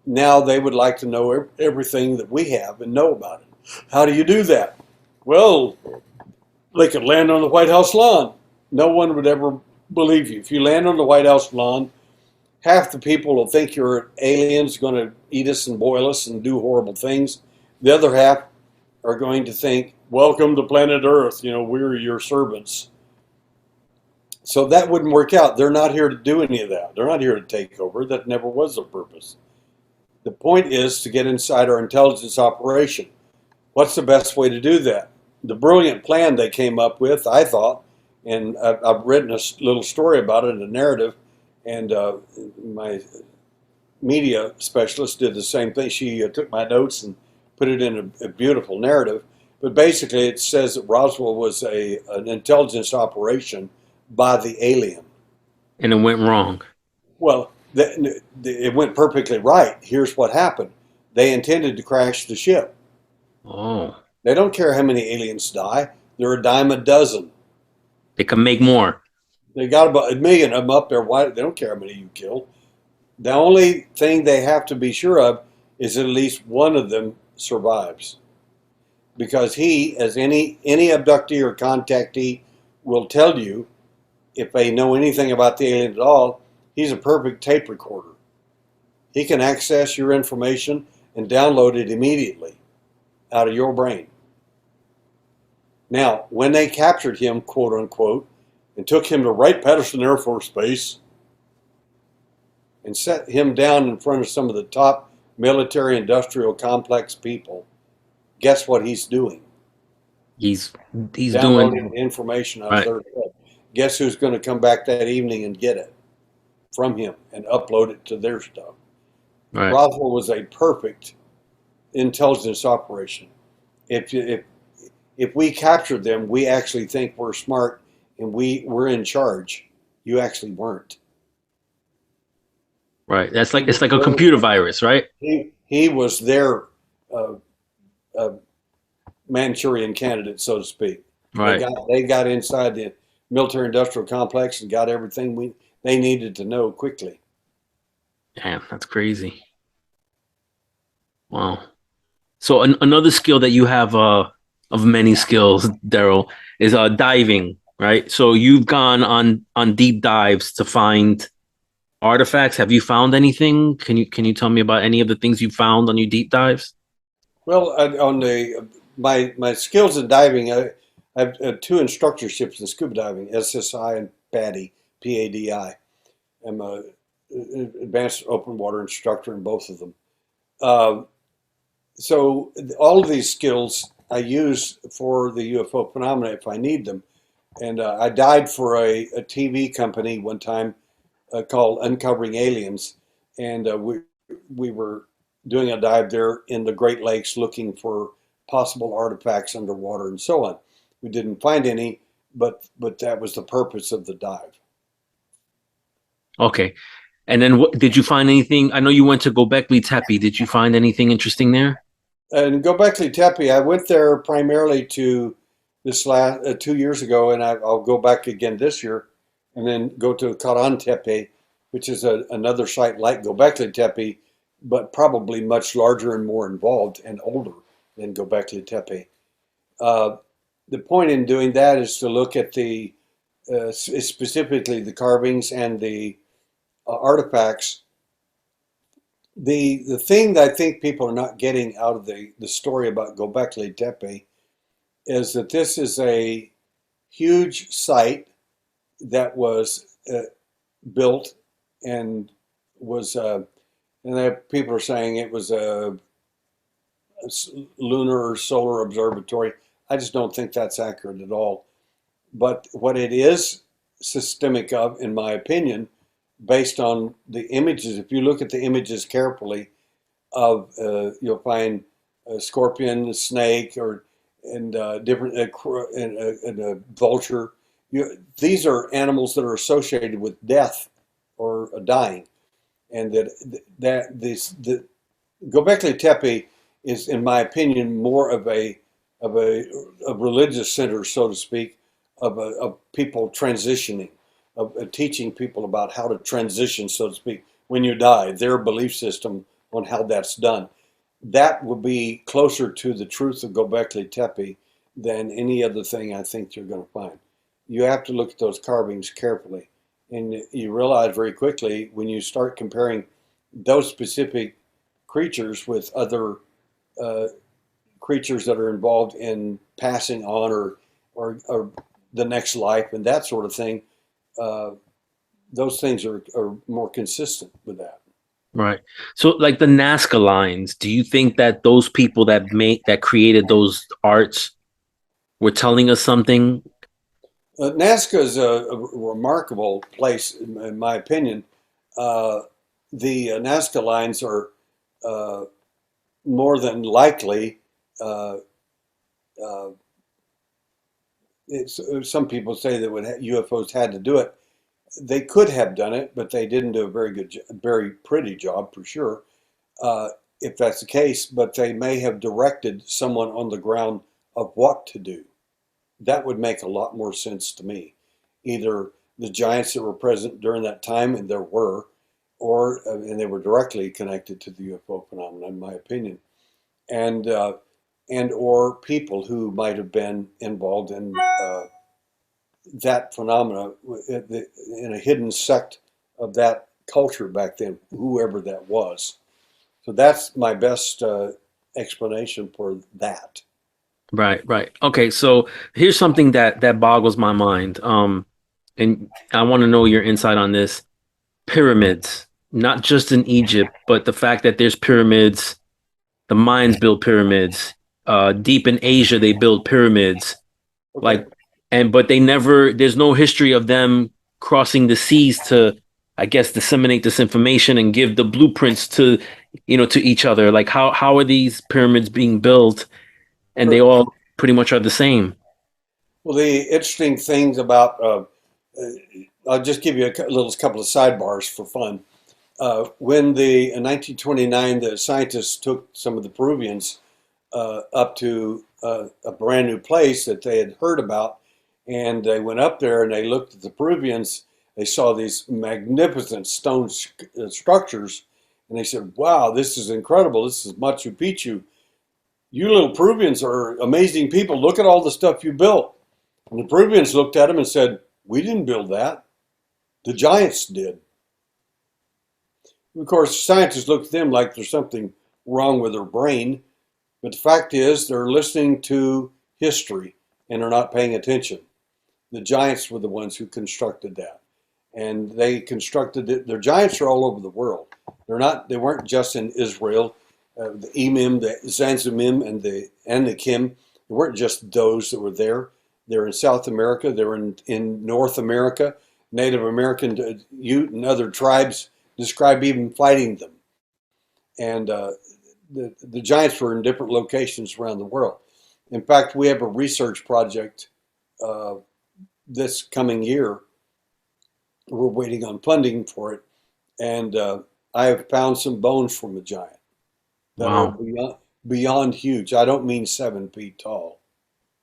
Now they would like to know everything that we have and know about it. How do you do that? Well, they could land on the White House lawn. No one would ever believe you. If you land on the White House lawn, half the people will think you're aliens going to eat us and boil us and do horrible things. The other half are going to think, welcome to planet Earth. We're your servants. So that wouldn't work out. They're not here to do any of that. They're not here to take over. That never was their purpose. The point is to get inside our intelligence operation. What's the best way to do that? The brilliant plan they came up with, I thought, And I've written a little story about it, a narrative, and my media specialist did the same thing. She took my notes and put it in a beautiful narrative. But basically, it says that Roswell was an intelligence operation by the alien. And it went wrong. Well, it went perfectly right. Here's what happened: they intended to crash the ship. Oh, They don't care how many aliens die. They're a dime a dozen. they can make more. They got about 1 million of them up there. Why? They don't care how many you kill. The only thing they have to be sure of is that at least one of them survives, because he, as any abductee or contactee, will tell you if they know anything about the alien at all. He's a perfect tape recorder. He can access your information and download it immediately out of your brain. Now, when they captured him, quote unquote, and took him to Wright-Patterson Air Force Base and set him down in front of some of the top military industrial complex people, guess what he's doing? He's he's Downloading doing information out of right, their head. Guess who's going to come back that evening and get it from him and upload it to their stuff? right, Roswell was a perfect intelligence operation. If we captured them, we actually think we're smart and we're in charge. You actually weren't. right. That's He like it's was like a their, computer virus, right? he was their uh, uh, Manchurian candidate, so to speak. Right. They got inside the military industrial complex and got everything they needed to know quickly. Damn, that's crazy. Wow. So another skill that you have of many skills, Derrel, is diving, right? So you've gone on deep dives to find artifacts. Have you found anything? Can you tell me about any of the things you found on your deep dives? Well, on the my skills in diving, I have two instructorships in scuba diving: SSI and PADI, PADI. I'm a advanced open water instructor in both of them. Uh, so all of these skills I use for the UFO phenomena if I need them. And I died for a TV company one time called Uncovering Aliens, and we were doing a dive there in the Great Lakes looking for possible artifacts underwater and so on. We didn't find any, but that was the purpose of the dive. Okay. And then what did you find anything? I know you went to Gobekli Tepe. Did you find anything interesting there? And Gobekli Tepe, I went there primarily to this last 2 years ago, and I'll go back again this year, and then go to Karan Tepe, which is another site like Gobekli Tepe, but probably much larger and more involved and older than Gobekli Tepe. Uh, the point in doing that is to look at specifically the carvings and the artifacts. The thing that I think people are not getting out of the story about Gobekli Tepe is that this is a huge site that was built and was people are saying it was a lunar or solar observatory. I just don't think that's accurate at all. But what it is systemic of, in my opinion, based on the images, if you look at the images carefully, of you'll find a scorpion, a snake, or and different and a vulture. These are animals that are associated with death or dying, and the Gobekli Tepe is, in my opinion, more of a religious center, so to speak, of people transitioning, of teaching people about how to transition, so to speak, when you die, their belief system on how that's done. That will be closer to the truth of Gobekli Tepe than any other thing I think you're going to find. You have to look at those carvings carefully, and you realize very quickly when you start comparing those specific creatures with other uh, creatures that are involved in passing on or the next life and that sort of thing. Uh, those things are more consistent with that. Right. So like the Nazca lines, do you think that those people that created those arts were telling us something? Nazca is a remarkable place, in my opinion. Uh, the Nazca lines are uh, more than likely. Uh, uh, some people say that when UFOs had to do it, they could have done it, but they didn't do a very good, very pretty job for sure. Uh, if that's the case, but they may have directed someone on the ground of what to do. That would make a lot more sense to me. Either the giants that were present during that time, and there were, or and they were directly connected to the UFO phenomenon, in my opinion, and and or people who might have been involved in that phenomena in a hidden sect of that culture back then, whoever that was. So that's my best explanation for that. Right, right. Okay, so here's something that boggles my mind. And I want to know your insight on this. Pyramids, not just in Egypt, but the fact that there's pyramids, the Mayans built pyramids. Deep in Asia, they build pyramids. Okay. Like, and but there's no history of them crossing the seas to, I guess, disseminate this information and give the blueprints to, to each other. Like, how are these pyramids being built? And they Sure. all pretty much are the same. Well, the interesting things about, I'll just give you a little couple of sidebars for fun. When in 1929, the scientists took some of the Peruvians up to a brand new place that they had heard about, and they went up there and they looked at the Peruvians. They saw these magnificent stone structures, and they said, "Wow, this is incredible! This is Machu Picchu. You little Peruvians are amazing people. Look at all the stuff you built." And the Peruvians looked at him and said, "We didn't build that. The giants did." Of course, scientists look at them like there's something wrong with their brain. But the fact is, they're listening to history and are not paying attention. The giants were the ones who constructed that. And they constructed it. Their giants are all over the world. They weren't just in Israel. The Emim, the Zanzimim, and the Kim, they weren't just those that were there. They're in South America. They're in North America. Native American Ute and other tribes describe even fighting them. And the giants were in different locations around the world. In fact, we have a research project uh, this coming year. We're waiting on funding for it, and I have found some bones from a giant that are Wow. beyond huge. I don't mean 7 feet tall.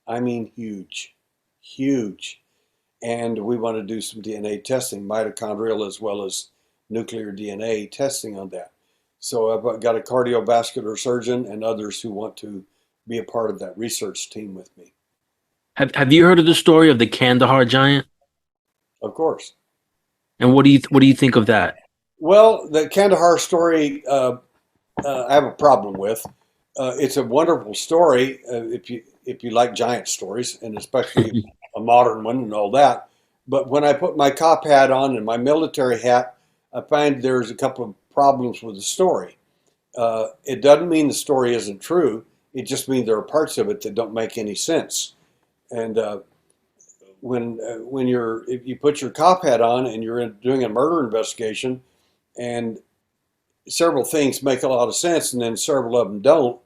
I mean huge, huge. And we want to do some DNA testing, mitochondrial as well as nuclear DNA testing on that. So I've got a cardiovascular surgeon and others who want to be a part of that research team with me. Have you heard of the story of the Kandahar giant? Of course. And what do you think of that? Well, the Kandahar story, I have a problem with. It's a wonderful story if you like giant stories, and especially a modern one and all that. But when I put my cop hat on and my military hat, I find there's a couple of problems with the story. It doesn't mean the story isn't true. It just means there are parts of it that don't make any sense. And when if you put your cop hat on and you're doing a murder investigation, and several things make a lot of sense, and then several of them don't,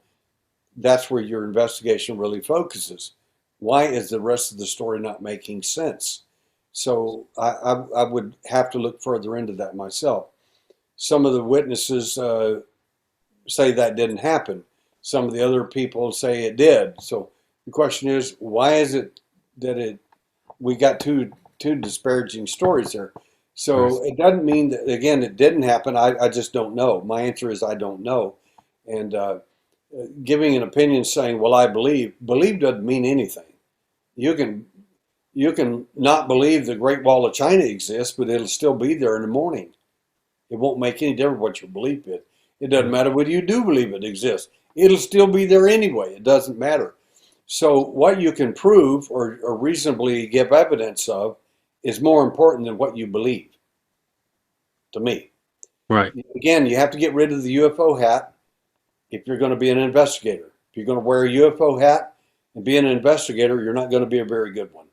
that's where your investigation really focuses. Why is the rest of the story not making sense? So I would have to look further into that myself. Some of the witnesses say that didn't happen. Some of the other people say it did. So the question is, why is it that we got two disparaging stories there? Right. So it doesn't mean that again it didn't happen. I just don't know. My answer is I don't know. And giving an opinion saying, "Well, I believe doesn't mean anything. You can you can not believe the Great Wall of China exists, but it'll still be there in the morning. It won't make any difference what your belief is. It doesn't matter whether you do believe it exists. It'll still be there anyway. It doesn't matter. So what you can prove or reasonably give evidence of is more important than what you believe, to me. Right. Again, you have to get rid of the UFO hat if you're going to be an investigator. If you're going to wear a UFO hat and be an investigator, you're not going to be a very good one.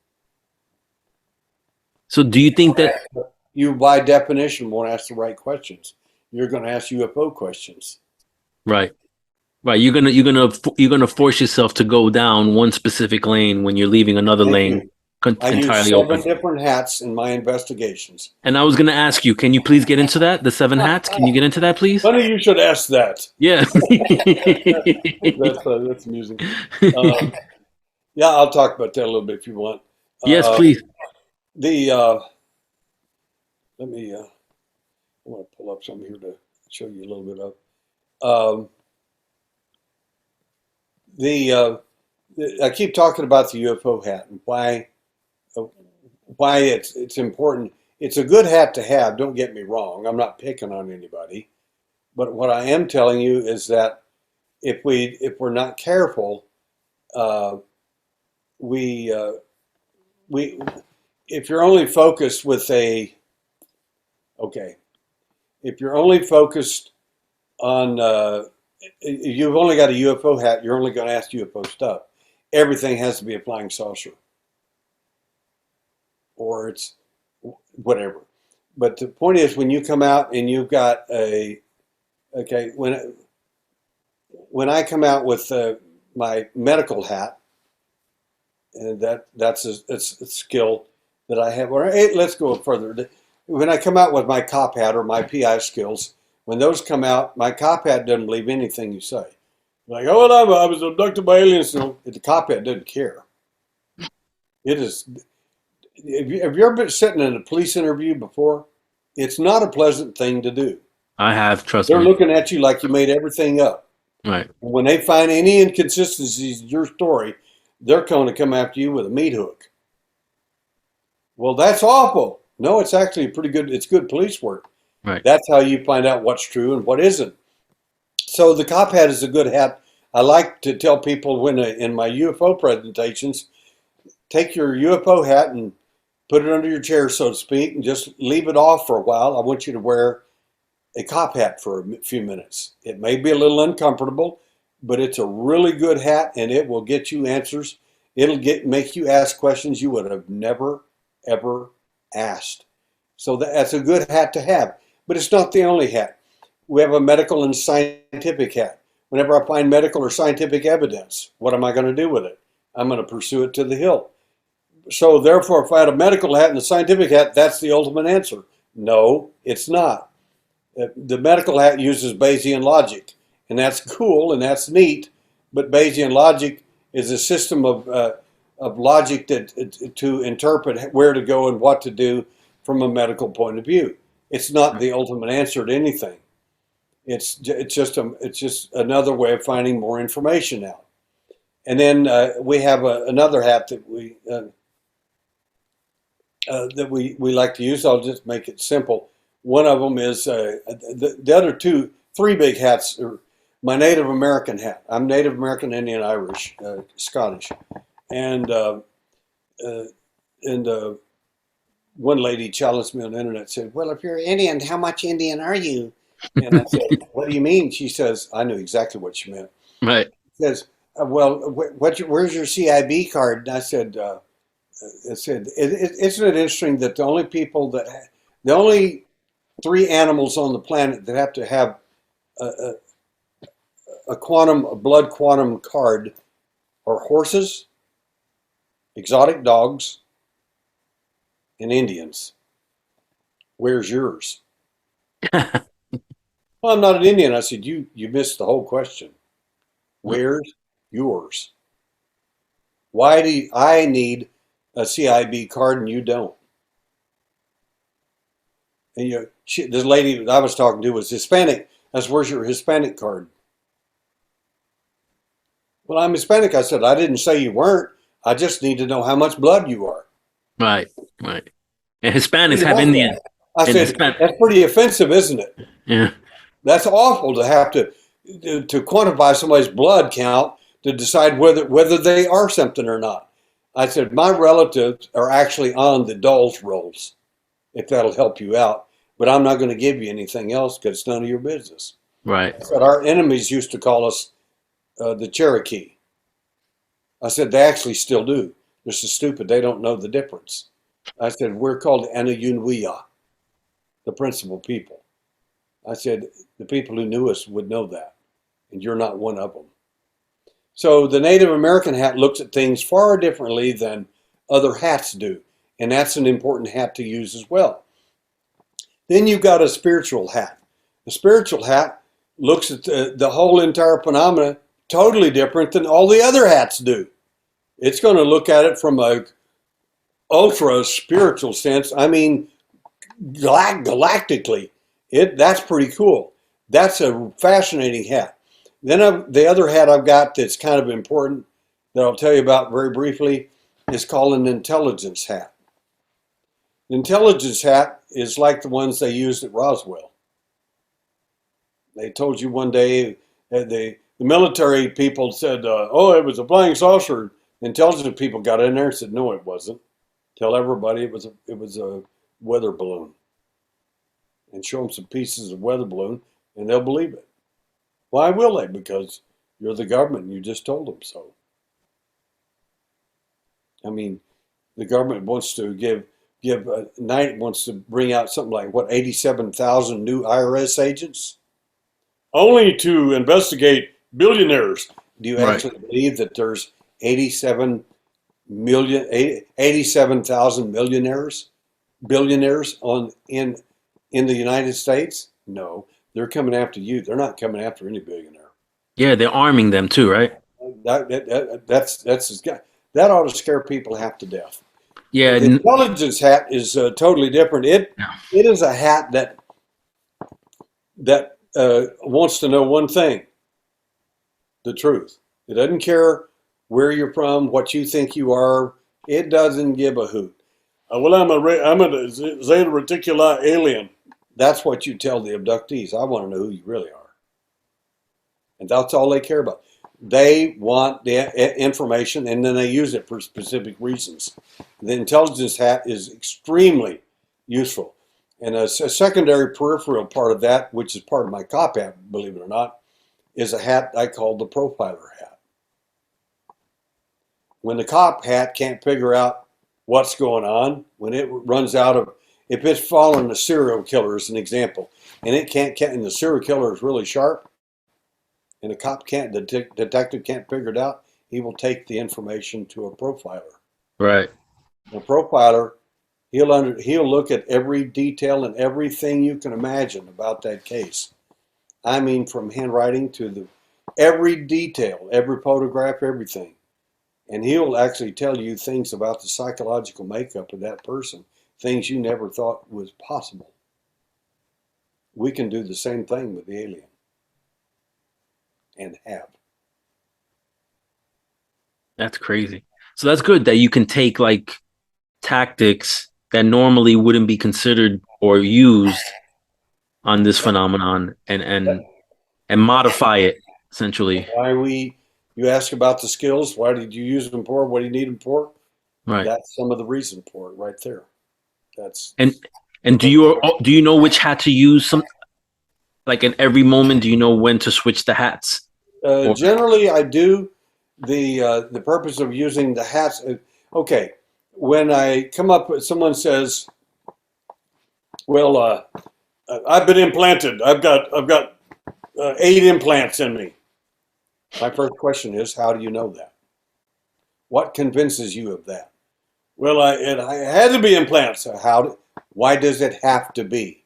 So do you think that You, by definition, won't ask the right questions. You're going to ask UFO questions. right? Right, you're gonna force yourself to go down one specific lane when you're leaving another Thank lane you. I use entirely 7 open. different hats in my investigations. And I was gonna ask you, can you please get into that? The seven hats? Can you get into that, please? Funny you should ask that. Yeah. That's amusing. Um, yeah, I'll talk about that a little bit if you want. Yes, Uh, please. the let me. I want to pull up some here to show you a little bit of. Um, the I keep talking about the UFO hat and uh, why it's important. It's a good hat to have. Don't get me wrong. I'm not picking on anybody, but what I am telling you is that if we're not careful, uh, we we if you're only focused with a okay, if you're only focused on you've only got a UFO hat, you're only going to ask UFO stuff. Everything has to be a flying saucer, or it's whatever. But the point is, when you come out and you've got a okay, when I come out with my medical hat, and that's it's a skill that I have. Or hey, let's go further. When I come out with my cop hat or my PI skills, when those come out, my cop hat doesn't believe anything you say. Like, oh, well, I was abducted by aliens. No, the cop hat doesn't care. It is. Have you ever been sitting in a police interview before? It's not a pleasant thing to do. I have, trust They're me. looking at you like you made everything up. Right. When they find any inconsistencies in your story, they're going to come after you with a meat hook. Well, that's awful. No, it's actually pretty good. It's good police work. Right. That's how you find out what's true and what isn't. So the cop hat is a good hat. I like to tell people when in my UFO presentations, take your UFO hat and put it under your chair, so to speak, and just leave it off for a while. I want you to wear a cop hat for a few minutes. It may be a little uncomfortable, but it's a really good hat, and it will get you answers. It'll make you ask questions you would have never ever asked. So that's a good hat to have, but it's not the only hat. We have a medical and scientific hat. Whenever I find medical or scientific evidence, what am I going to do with it? I'm going to pursue it to the hill. So therefore, if I had a medical hat and a scientific hat, that's the ultimate answer. No, it's not. The medical hat uses Bayesian logic, and that's cool and that's neat, but Bayesian logic is a system of logic that to interpret where to go and what to do from a medical point of view. It's not the ultimate answer to anything. It's just another way of finding more information out. And then we have another hat that we like to use. I'll just make it simple. One of them is the other three big hats are my Native American hat. I'm Native American, Indian, Irish, Scottish, and one lady challenged me on the internet. Said, "Well, if you're Indian, how much Indian are you?" And I said, "What do you mean?" She says, "I knew exactly what she meant." Right. She says, "Well, where's your CIB card?" And I said, "Isn't it interesting that the only three animals on the planet that have to have a, a blood quantum card are horses, exotic dogs, and Indians. Where's yours?" "Well, I'm not an Indian." I said, You missed the whole question. Where's yours? Why do I need a CIB card and you don't? And this lady that I was talking to was Hispanic. I said, "Where's your Hispanic card?" "Well, I'm Hispanic." I said, "I didn't say you weren't. I just need to know how much blood you are." Right. Right. And What Hispanics do you have want Indian that? I and said, Hispan. "That's pretty offensive, isn't it? Yeah. That's awful to have to quantify somebody's blood count to decide whether they are something or not." I said, "My relatives are actually on the Dulles rolls, if that'll help you out. But I'm not going to give you anything else because it's none of your business." Right. I said, "Our enemies used to call us the Cherokee." I said, "They actually still do. They're so stupid they don't know the difference." I said, we're called Anayunwiya, the principal people. I said, the people who knew us would know that, and you're not one of them. So the Native American hat looks at things far differently than other hats do, and that's an important hat to use as well. Then you've got a spiritual hat. The spiritual hat looks at the whole entire phenomena totally different than all the other hats do. It's going to look at it from a ultra spiritual sense. I mean, galactically. That's pretty cool. That's a fascinating hat. Then the other hat I've got that's kind of important that I'll tell you about very briefly is called an intelligence hat. The intelligence hat is like the ones they used at Roswell. They told you one day that the military people said, "Oh, it was a flying saucer." The intelligence people got in there and said, "No, it wasn't. Tell everybody it was a weather balloon, and show them some pieces of weather balloon, and they'll believe it." Why will they? Because you're the government and you just told them so. I mean, the government wants to wants to bring out something like what 87,000 new IRS agents only to investigate billionaires. Do you Right. actually believe that there's 87,000 billionaires in the United States? No, they're coming after you. They're not coming after any billionaire. Yeah, they're arming them too, right? That's that ought to scare people half to death. Yeah. The intelligence hat is totally different. It is a hat that wants to know one thing: the truth. It doesn't care where you're from, what you think you are. It doesn't give a hoot. Well, I'm a Zeta Reticuli alien. That's what you tell the abductees. I want to know who you really are. And that's all they care about. They want the information and then they use it for specific reasons. The intelligence hat is extremely useful. And a secondary peripheral part of that, which is part of my cop hat, believe it or not, is a hat I call the profiler hat. When the cop hat can't figure out what's going on, when it runs out of, if it's following a serial killer as an example, and it can't, and the serial killer is really sharp, and the cop can't, the detective can't figure it out, he will take the information to a profiler. Right. The profiler, he'll look at every detail and everything you can imagine about that case. I mean, from handwriting to every detail, every photograph, everything. And he'll actually tell you things about the psychological makeup of that person, things you never thought was possible. We can do the same thing with the alien, and have. That's crazy. So that's good that you can take like tactics that normally wouldn't be considered or used on this phenomenon and modify it essentially. Why you ask about the skills, why did you use them for? What do you need them for? Right. That's some of the reason for it right there. That's And and do you know which hat to use? Some like in every moment, do you know when to switch the hats? Or generally I do. The purpose of using the hats. Okay, when I come up, someone says, "Well, I've been implanted. I've got 8 implants in me." My first question is, how do you know that? What convinces you of that? Well, I had to be implants. Why does it have to be?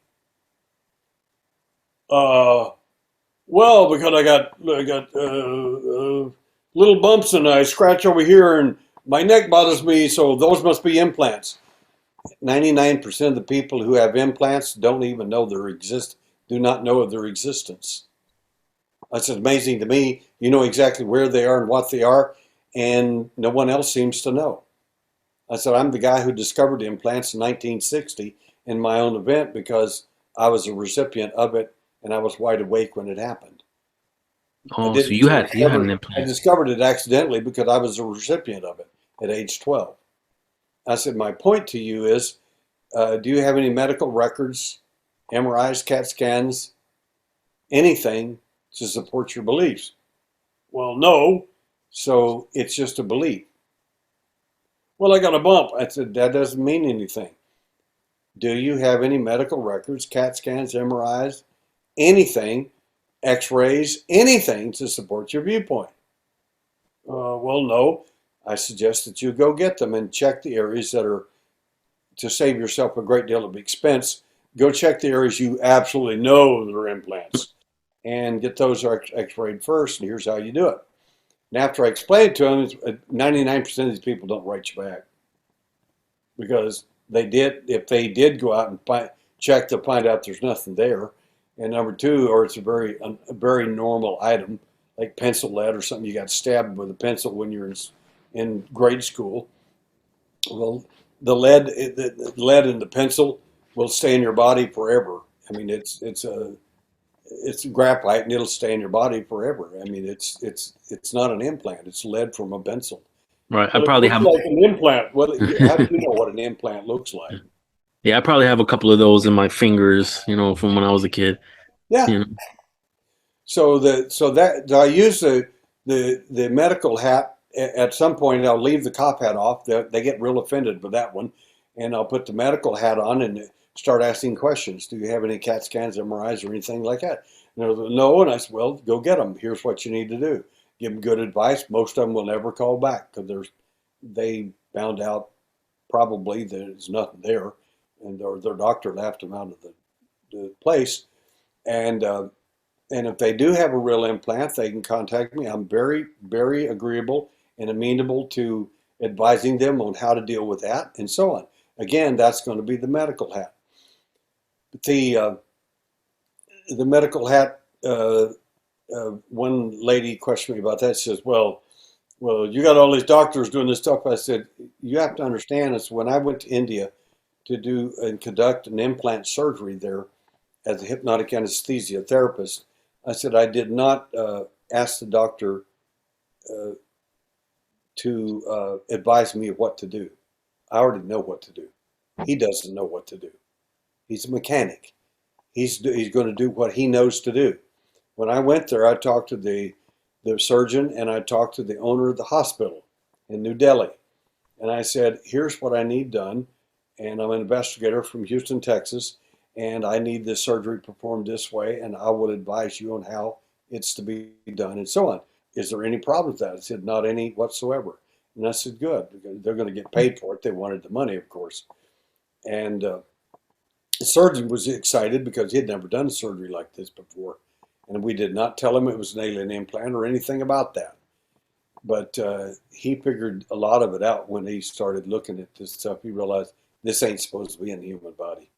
Uh, well, because I got little bumps and I scratch over here and my neck bothers me, so those must be implants. 99% of the people who have implants don't even know do not know of their existence. That's amazing to me. You know exactly where they are and what they are, and no one else seems to know. I said, I'm the guy who discovered implants in 1960 in my own event because I was a recipient of it and I was wide awake when it happened. I oh, so didn't you had an I implant. discovered it accidentally because I was a recipient of it at age 12. I said, my point to you is, do you have any medical records, MRIs, CAT scans, anything to support your beliefs? Well, no. So it's just a belief. Well, I got a bump. I said, that doesn't mean anything. Do you have any medical records, CAT scans, MRIs, anything, x-rays, anything to support your viewpoint? Well, no. I suggest that you go get them and check the areas that are, to save yourself a great deal of expense, go check the areas you absolutely know are implants and get those x-rayed first, and here's how you do it. And after I explain it to them, 99% of these people don't write you back because if they did go out and check, they'll find out there's nothing there. And number two, or it's a very normal item, like pencil lead or something you got stabbed with a pencil when you're in grade school. Well, the lead in the pencil will stay in your body forever. I mean, it's graphite and it'll stay in your body forever. I mean, it's not an implant. It's lead from a pencil. Right. I Well, it probably looks have. like an implant. Well, how do you know what an implant looks like? Yeah, I probably have a couple of those in my fingers, from when I was a kid. Yeah. You know. So I use the medical hat. At some point, I'll leave the cop hat off. They get real offended with that one, and I'll put the medical hat on and start asking questions. Do you have any CAT scans, MRIs, or anything like that? And they'll go, no, and I said, well, go get them. Here's what you need to do. Give them good advice. Most of them will never call back because they found out probably that there's nothing there, and or their doctor laughed them out of the place. And and if they do have a real implant, they can contact me. I'm very, very agreeable and amenable to advising them on how to deal with that and so on. Again, that's going to be the medical hat. But the medical hat. One lady questioned me about that. She says, "Well, you got all these doctors doing this stuff." I said, "You have to understand is when I went to India to do and conduct an implant surgery there as a hypnotic anesthesia therapist, I said I did not ask the doctor uh, to advise me of what to do. I already know what to do. He doesn't know what to do. He's a mechanic. He's going to do what he knows to do. When I went there, I talked to the surgeon and I talked to the owner of the hospital in New Delhi. And I said, here's what I need done. And I'm an investigator from Houston, Texas. And I need this surgery performed this way. And I will advise you on how it's to be done and so on. Is there any problem with that? I said, not any whatsoever. And I said, good, because they're going to get paid for it. They wanted the money, of course. And the surgeon was excited because he had never done a surgery like this before. And we did not tell him it was an alien implant or anything about that. But he figured a lot of it out when he started looking at this stuff. He realized this ain't supposed to be in the human body.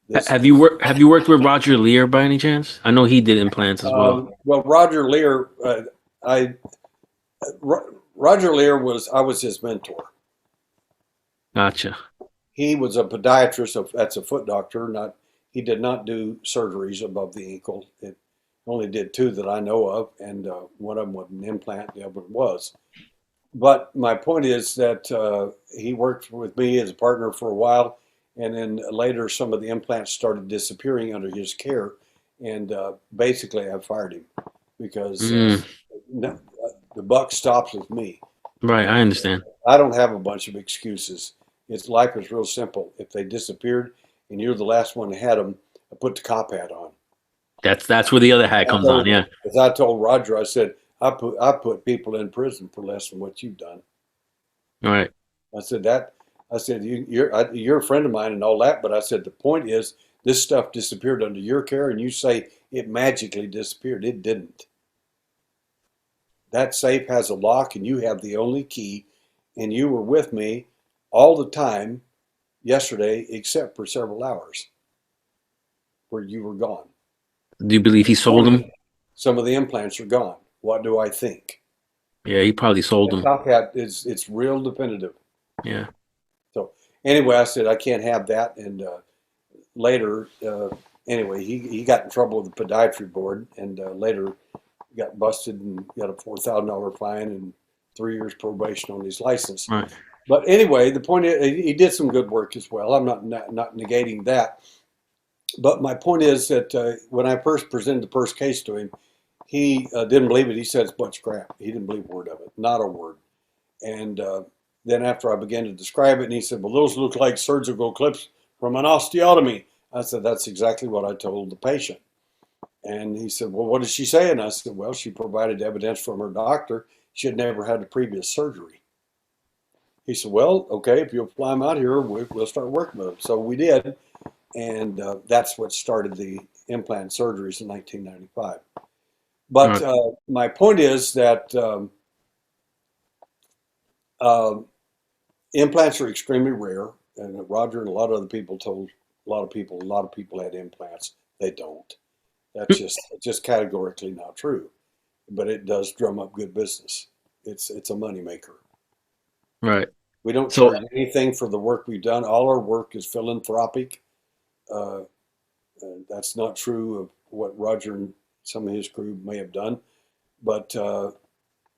This, Have you worked with Roger Lear by any chance? I know he did implants as well. well, Roger Lear, I Roger Lear I was his mentor. Gotcha. He was a podiatrist. That's a foot doctor. He did not do surgeries above the ankle. It only did two that I know of, and one of them was an implant. The other one was. But my point is that he worked with me as a partner for a while, and then later some of the implants started disappearing under his care, and basically I fired him because Mm, no, the buck stops with me. right, I understand. I don't have a bunch of excuses. Life is real simple. If they disappeared and you're the last one that had them, I put the cop hat on. That's where the other hat comes on. Yeah. As I told Roger, I said I put people in prison for less than what you've done. All right. I said that. I said you're a friend of mine and all that, but I said the point is this stuff disappeared under your care, and you say it magically disappeared. It didn't. That safe has a lock, and you have the only key, and you were with me all the time yesterday, except for several hours where you were gone. Do you believe he sold them? Some of the implants are gone. What do I think? Yeah, he probably sold The them. top hat it's real definitive. Yeah. So anyway, I said I can't have that, and later, anyway, he got in trouble with the podiatry board, and later got busted and got a $4,000 fine and 3 years probation on his license. Right. But anyway, the point is he did some good work as well. I'm not negating that. But my point is that when I first presented the first case to him, he didn't believe it. He said it's a bunch of crap. He didn't believe a word of it, not a word. And Then after I began to describe it, and he said, well, those look like surgical clips from an osteotomy. I said, that's exactly what I told the patient. And he said, well, what did she say? And I said, well, she provided evidence from her doctor. She had never had a previous surgery. He said, well, okay, if you'll fly them out here, we'll start working with them. So we did. And that's what started the implant surgeries in 1995. All But right. my point is that uh, implants are extremely rare. And Roger and a lot of other people told a lot of people had implants. They don't. That's just categorically not true. But it does drum up good business. It's a moneymaker. Right. We don't So charge anything for the work we've done. All our work is philanthropic. Uh, that's not true of what Roger and some of his crew may have done, but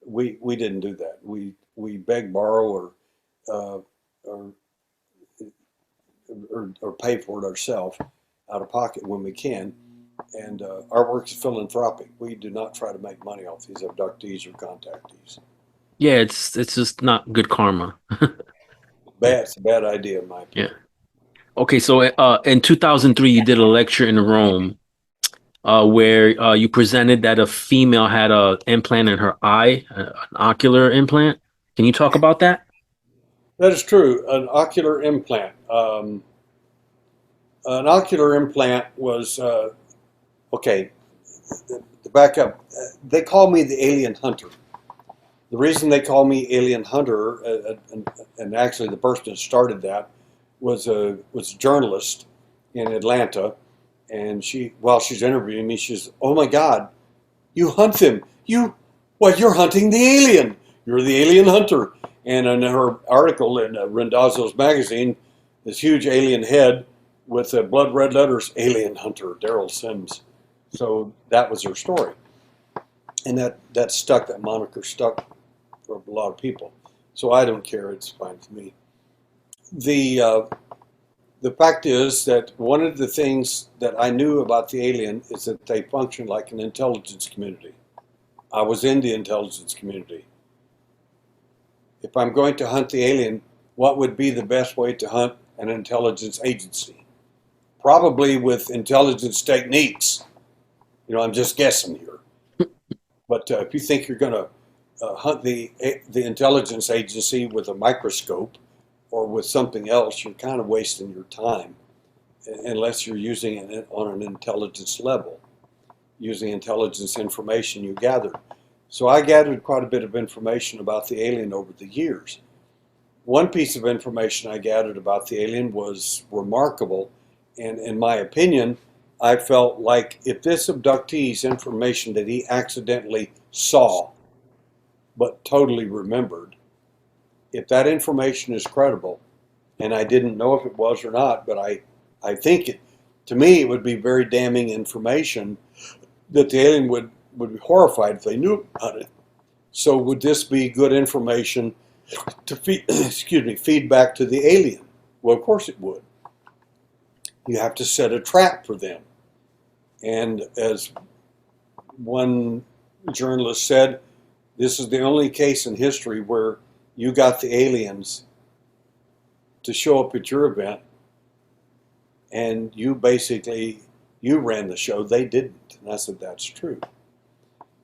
we didn't do that. We beg, borrow, uh, or, or pay for it ourselves out of pocket when we can. And our work is philanthropic. We do not try to make money off these abductees or contactees. yeah, it's just not good karma. Yeah. It's a bad idea, in my Yeah. opinion. Okay, so in 2003, you did a lecture in Rome where you presented that a female had a implant in her eye, an ocular implant. Can you talk about that? That is true. An ocular implant was okay. To back up, they call me the alien hunter. The reason they call me alien hunter, and actually the person that started that was a journalist in Atlanta, and she while she's interviewing me, she's, "Oh my God, you hunt them? You're hunting the alien. You're the alien hunter." And in her article in Rendazzo's magazine, this huge alien head with blood red letters, "Alien Hunter, Derrel Sims." So that was her story, and that stuck. That moniker stuck for a lot of people. So I don't care. It's fine for me. The uh, the fact is that one of the things that I knew about the alien is that they function like an intelligence community. I was in the intelligence community. If I'm going to hunt the alien, what would be the best way to hunt an intelligence agency? Probably with intelligence techniques. I'm just guessing here. But if you think you're going to hunt the intelligence agency with a microscope or with something else, you're kind of wasting your time unless you're using it on an intelligence level, using intelligence information you gathered. So I gathered quite a bit of information about the alien over the years. One piece of information I gathered about the alien was remarkable, and in my opinion, I felt like if this abductee's information that he accidentally saw but totally remembered, if that information is credible, and I didn't know if it was or not, but I think to me, it would be very damning information that the alien would be horrified if they knew about it. So would this be good information to feed, excuse me, feed back to the alien? Well, of course it would. You have to set a trap for them. And as one journalist said, this is the only case in history where you got the aliens to show up at your event and you ran the show. They didn't. And I said, that's true.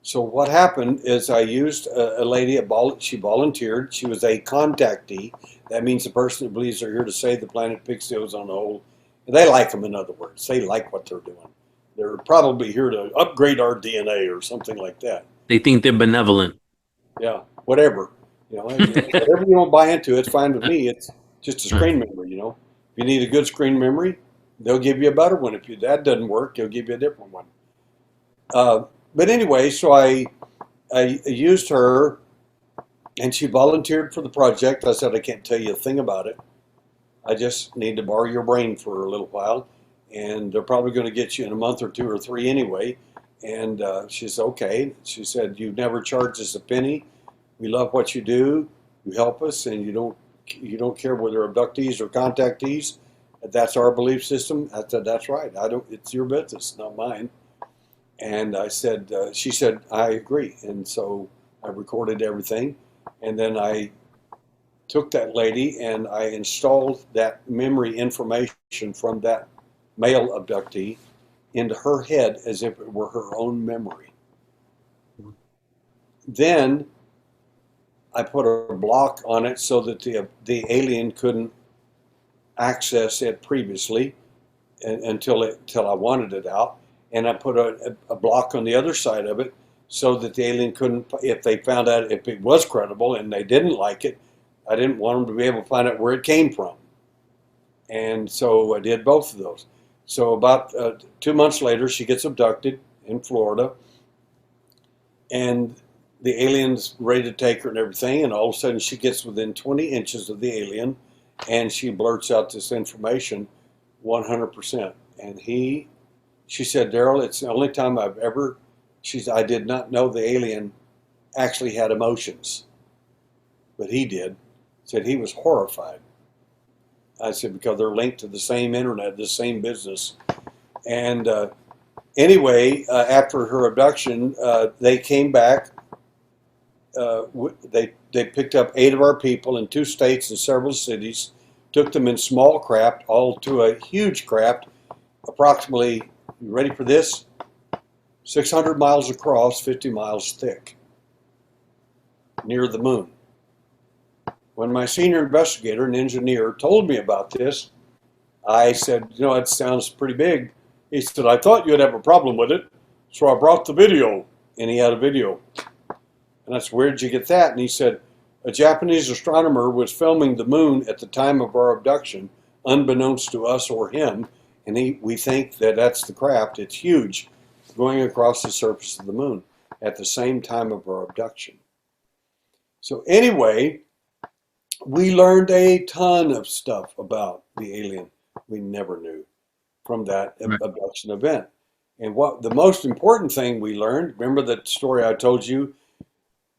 So what happened is I used a lady, she volunteered. She was a contactee. That means the person who believes they're here to save the planet picks those on the whole. They like them, in other words. They like what they're doing. They're probably here to upgrade our DNA or something like that. They think they're benevolent. Yeah, whatever. Whatever you don't buy into, it's fine with me. It's just a screen memory. If you need a good screen memory, they'll give you a better one. If that doesn't work, they'll give you a different one. Uh, but anyway, so I used her, and she volunteered for the project. I said, I can't tell you a thing about it. I just need to borrow your brain for a little while, and they're probably going to get you in a month or two or three anyway. And she said, okay. She said, you never charge us a penny. We love what you do. You help us, and you don't care whether abductees or contactees. That's our belief system. I said, that's right. I don't. It's your business, not mine. And I said, she said, I agree. And so I recorded everything, and then I took that lady and I installed that memory information from that male abductee into her head as if it were her own memory. Then I put a block on it so that the alien couldn't access it previously until I wanted it out, and I put a block on the other side of it so that the alien couldn't, if they found out if it was credible and they didn't like it, I didn't want them to be able to find out where it came from. And so I did both of those. So about 2 months later, she gets abducted in Florida, and the alien's ready to take her and everything, and all of a sudden she gets within 20 inches of the alien, and she blurts out this information 100%. And she said, Derrel, it's the only time I've ever, I did not know the alien actually had emotions, but he did. Said he was horrified. I said, because they're linked to the same internet, the same business. And anyway, after her abduction, they came back. They picked up 8 of our people in 2 states and several cities, took them in small craft, all to a huge craft, approximately, you ready for this? 600 miles across, 50 miles thick, near the moon. When my senior investigator and engineer told me about this, I said, it sounds pretty big. He said, I thought you'd have a problem with it, so I brought the video. And he had a video. And I said, where did you get that? And he said, a Japanese astronomer was filming the moon at the time of our abduction, unbeknownst to us or him. And we think that that's the craft. It's huge, going across the surface of the moon at the same time of our abduction. So anyway, we learned a ton of stuff about the alien we never knew from that abduction event. And what the most important thing we learned, remember that story I told you,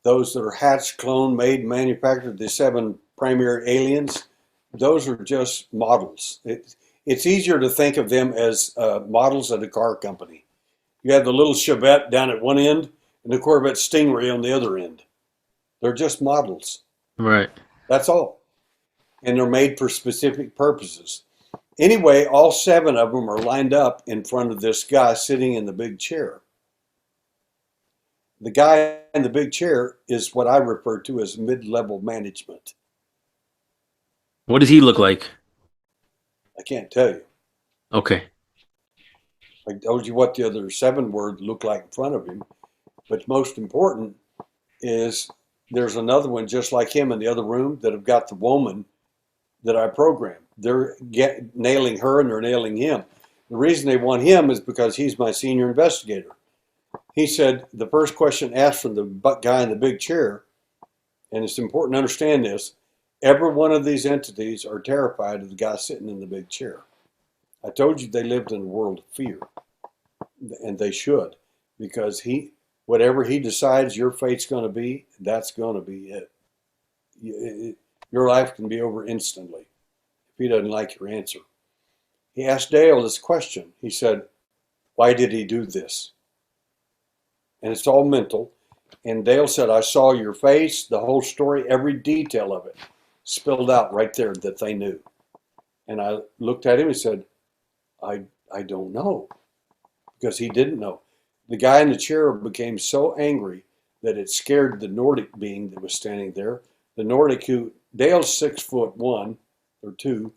those that are hatched, cloned, made, manufactured, the 7 primary aliens, those are just models. It's easier to think of them as models at a car company. You have the little Chevette down at one end and the Corvette Stingray on the other end. They're just models. Right. That's all. And they're made for specific purposes. Anyway, all 7 of them are lined up in front of this guy sitting in the big chair. The guy in the big chair is what I refer to as mid-level management. What does he look like? I can't tell you. Okay. I told you what the other 7 would look like in front of him. But most important is there's another one just like him in the other room that have got the woman that I programmed. They're nailing her and they're nailing him. The reason they want him is because he's my senior investigator. He said the first question asked from the guy in the big chair, and it's important to understand this, every one of these entities are terrified of the guy sitting in the big chair. I told you they lived in a world of fear, and they should, because whatever he decides your fate's going to be, that's going to be it. Your life can be over instantly if he doesn't like your answer. He asked Dale this question. He said, why did he do this? And it's all mental. And Dale said, I saw your face, the whole story, every detail of it spilled out right there that they knew. And I looked at him and said, I don't know, because he didn't know. The guy in the chair became so angry that it scared the Nordic being that was standing there. The Nordic Dale's 6'1" or 2.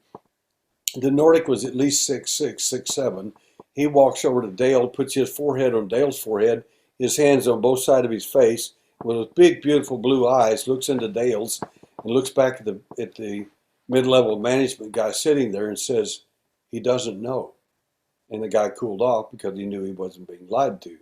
The Nordic was at least 6'6", 6'7". He walks over to Dale, puts his forehead on Dale's forehead, his hands on both sides of his face, with big, beautiful blue eyes, looks into Dale's and looks back at the mid-level management guy sitting there and says, he doesn't know. And the guy cooled off because he knew he wasn't being lied to.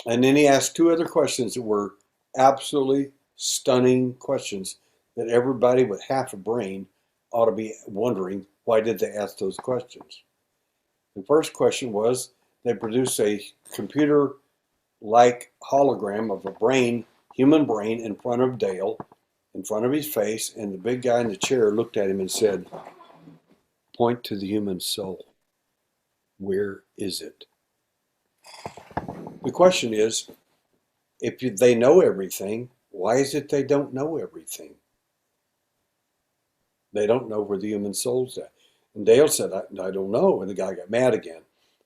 And then he asked 2 other questions that were absolutely stunning questions that everybody with half a brain ought to be wondering, why did they ask those questions? The first question was, they produced a computer-like hologram of a brain, human brain, in front of Dale, in front of his face, and the big guy in the chair looked at him and said, point to the human soul. Where is it? The question is, if they know everything, why is it they don't know everything? They don't know where the human soul's at. And Dale said, I don't know. And the guy got mad again.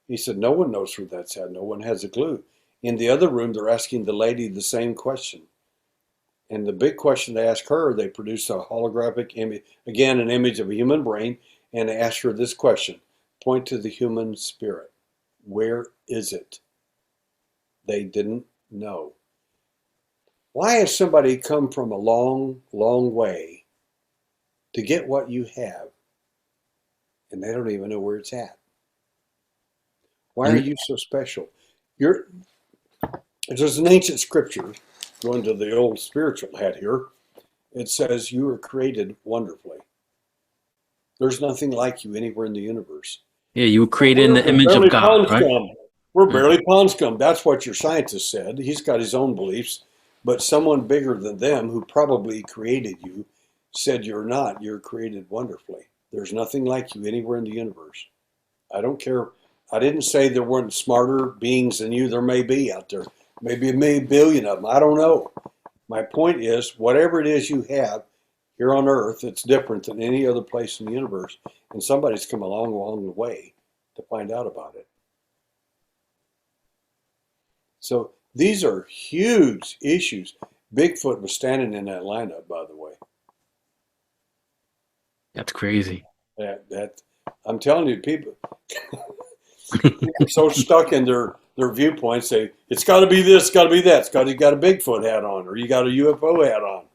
He said, no one knows where that's at. No one has a clue. In the other room, they're asking the lady the same question. And the big question they asked her, they produced a holographic image, again, an image of a human brain, and they asked her this question: point to the human spirit. Where is it? They didn't know. Why has somebody come from a long, long way to get what you have, and they don't even know where it's at? Why are And you so special? There's an ancient scripture, going to the old spiritual hat here. It says, you were created wonderfully. There's nothing like you anywhere in the universe. yeah, you were created in We're the image of barely God, pond right? scum. We're Yeah. barely pond scum. That's what your scientist said. He's got his own beliefs. But someone bigger than them, who probably created you, said you're not. You're created wonderfully. There's nothing like you anywhere in the universe. I don't care. I didn't say there weren't smarter beings than you. There may be out there. Maybe a billion of them. I don't know. My point is, whatever it is you have here on Earth, it's different than any other place in the universe. And somebody's come along the way to find out about it. So these are huge issues. Bigfoot was standing in that lineup, by the way. That's crazy. That I'm telling you, people are so stuck in their viewpoints. Say it's got to be this, it's got to be that. You got a Bigfoot hat on, or you got a UFO hat on.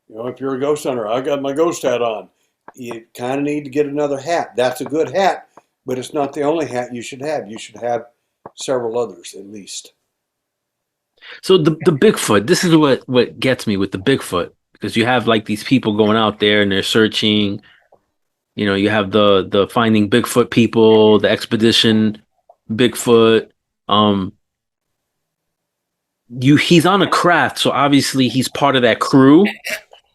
You know, if you're a ghost hunter, I got my ghost hat on. You kind of need to get another hat. That's a good hat, but it's not the only hat you should have. You should have several others at least. So the Bigfoot, this is what gets me with the Bigfoot, because you have like these people going out there and they're searching. You know, you have the finding Bigfoot people, the expedition Bigfoot. Um, he's on a craft, so obviously he's part of that crew,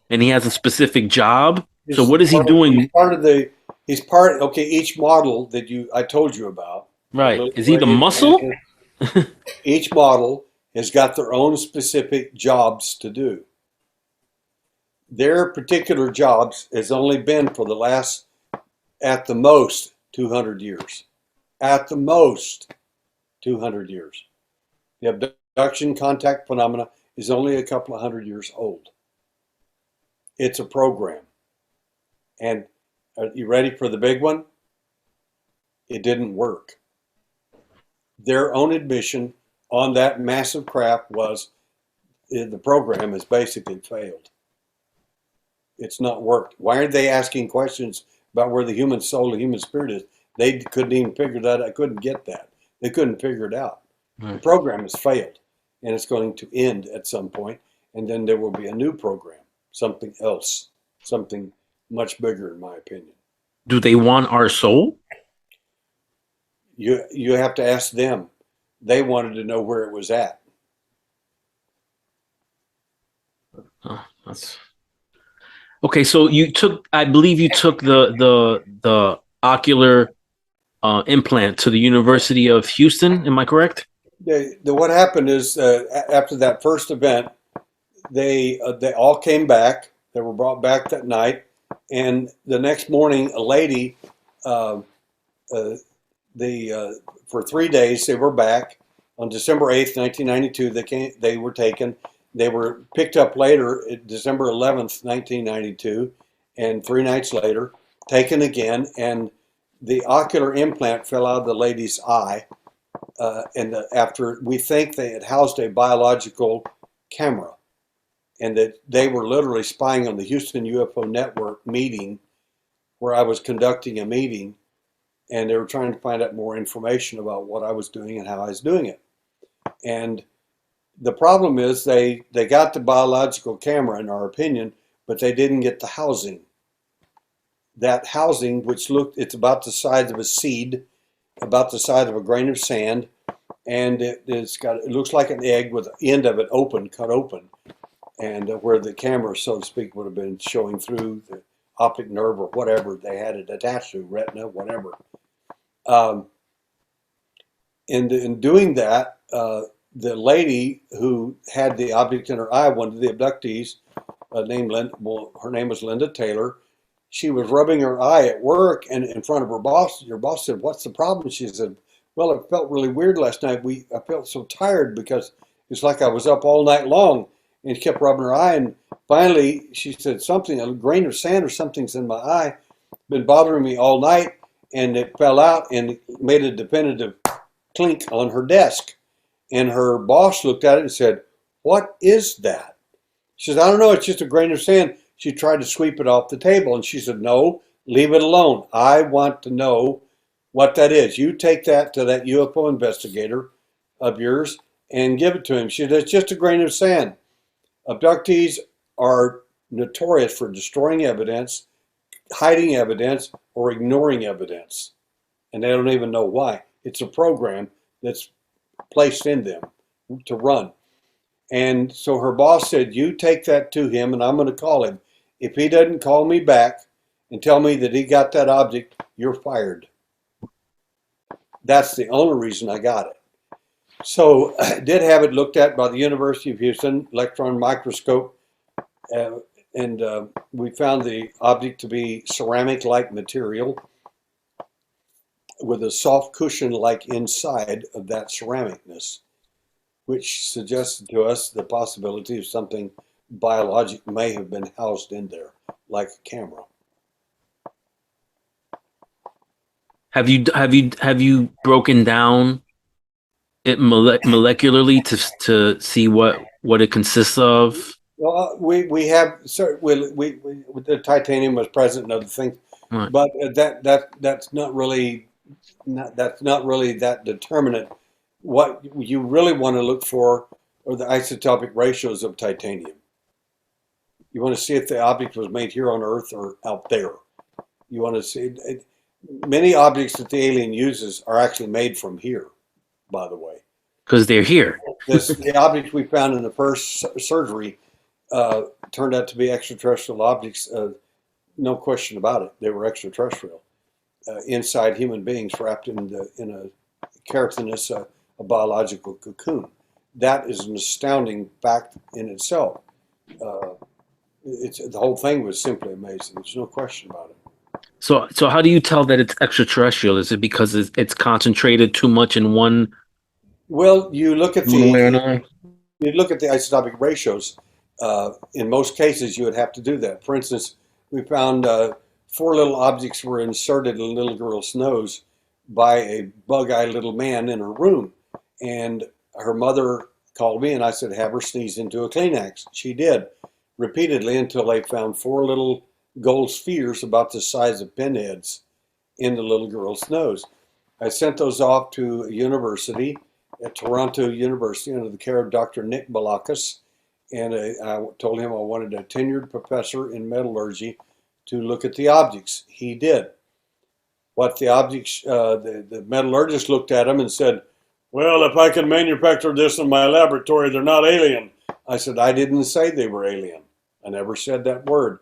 and he has a specific job. So He's what is he he's doing? part of the. He's part. Okay, each model that I told you about, the Right? little Is he the gray muscle? van, each model has got their own specific jobs to do. Their particular jobs has only been for the last, at the most, 200 years. At the most, 200 years. The abduction contact phenomena is only a couple of hundred years old. It's a program. And are you ready for the big one? It didn't work. Their own admission on that massive craft was the program has basically failed. It's not worked. Why are they asking questions about where the human soul, the human spirit is? They couldn't even figure that out. I couldn't get that. They couldn't figure it out. The Right. program has failed, and it's going to end at some point, and then there will be a new program, something else, something much bigger, in my opinion. Do they want our soul? You have to ask them. They wanted to know where it was at. Oh, that's okay. So I believe you took the ocular implant to the University of Houston. Am I correct? What happened is after that first event, they all came back. They were brought back that night, and the next morning, a lady, uh, uh, for 3 days they were back. On December 8th, 1992, they came. They were taken. They were picked up later, December 11th, 1992, and 3 nights later, taken again. And the ocular implant fell out of the lady's eye. And after we think they had housed a biological camera, and that they were literally spying on the Houston UFO Network meeting, where I was conducting a meeting, and they were trying to find out more information about what I was doing and how I was doing it. And the problem is they got the biological camera, in our opinion, but they didn't get the housing. That housing, which it's about the size of a seed, about the size of a grain of sand, and it looks like an egg with the end of it open, cut open, and where the camera, so to speak, would have been showing through the optic nerve or whatever they had it attached to, retina, whatever. In doing that, the lady who had the object in her eye, one of the abductees, named Linda, well, her name was Linda Taylor. She was rubbing her eye at work and in front of her boss. Your boss said, "What's the problem?" She said, "Well, it felt really weird last night. I felt so tired because it's like I was up all night long." And she kept rubbing her eye. And finally, she said, "Something, a grain of sand or something's in my eye. Been bothering me all night." And it fell out and made a definitive clink on her desk. And her boss looked at it and said, "What is that?" She said, "I don't know. It's just a grain of sand." She tried to sweep it off the table. And she said, "No, leave it alone. I want to know what that is. You take that to that UFO investigator of yours and give it to him." She said, "It's just a grain of sand." Abductees are notorious for destroying evidence, hiding evidence, or ignoring evidence. And they don't even know why. It's a program that's placed in them to run. And so her boss said, "You take that to him and I'm going to call him. If he doesn't call me back and tell me that he got that object, you're fired." That's the only reason I got it. So I did have it looked at by the University of Houston, electron microscope, and we found the object to be ceramic-like material with a soft cushion-like inside of that ceramicness, which suggested to us the possibility of something biologic may have been housed in there, like a camera. Have you broken down it molecularly to see what it consists of? Well, we have the titanium was present and other things, Right. but that's not really that determinant. What you really want to look for are the isotopic ratios of titanium. You want to see if the object was made here on Earth or out there. You want to see many objects that the alien uses are actually made from here, by the way. Because they're here. The objects we found in the first surgery turned out to be extraterrestrial objects. No question about it. They were extraterrestrial inside human beings wrapped in a keratinous, a biological cocoon. That is an astounding fact in itself. The whole thing was simply amazing. There's no question about it. So how do you tell that it's extraterrestrial? Is it because it's concentrated too much in Well, you look at one way or the another? you look at the isotopic ratios. In most cases, you would have to do that. For instance, we found four little objects were inserted in a little girl's nose by a bug-eyed little man in her room, and her mother called me, and I said, "Have her sneeze into a Kleenex." She did repeatedly until they found four little gold spheres about the size of pinheads in the little girl's nose. I sent those off to a university at Toronto University under the care of Dr. Nick Balakis, and I told him I wanted a tenured professor in metallurgy to look at the objects. He did. What the objects, the metallurgist looked at them and said, "Well, if I can manufacture this in my laboratory, they're not alien." I said, "I didn't say they were alien. I never said that word.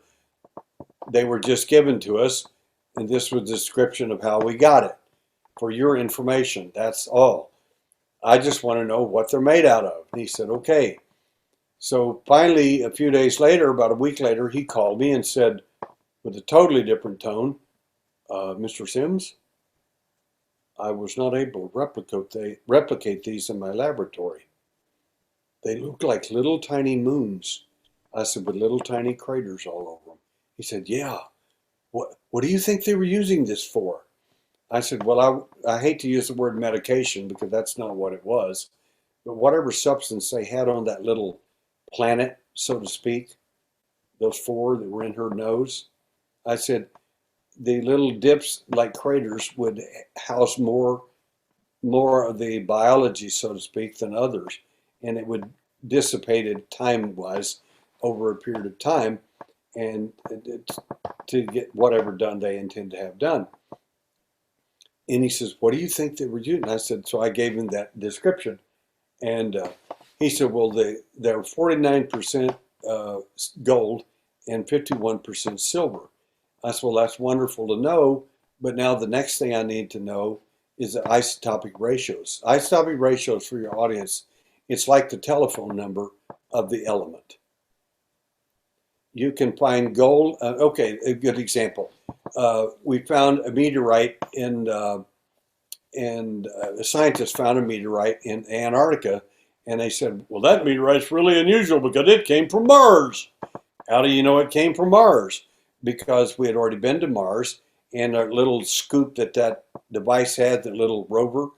They were just given to us, and this was a description of how we got it. For your information, that's all. I just want to know what they're made out of." And he said, "Okay." So finally, a few days later, about a week later, he called me and said, with a totally different tone, "Mr. Sims, I was not able to replicate these in my laboratory. They look like little tiny moons." I said, "With little tiny craters all over them." He said, "Yeah. What do you think they were using this for?" I said, "Well, I hate to use the word medication because that's not what it was, but whatever substance they had on that little planet, so to speak, those four that were in her nose," I said, "the little dips like craters would house more of the biology, so to speak, than others, and it would dissipated time-wise over a period of time, and to get whatever done they intend to have done." And he says, "What do you think they were using?" I said, so I gave him that description. And he said, "Well, they're 49% gold and 51% silver." I said, "Well, that's wonderful to know. But now the next thing I need to know is the isotopic ratios." Isotopic ratios, for your audience, It's like the telephone number of the element. You can find gold. Okay, a good example. We found a meteorite the scientists found a meteorite in Antarctica, and they said, well, that meteorite's really unusual because it came from Mars. How do you know it came from Mars? Because we had already been to Mars, and a little scoop that device had, the little rover,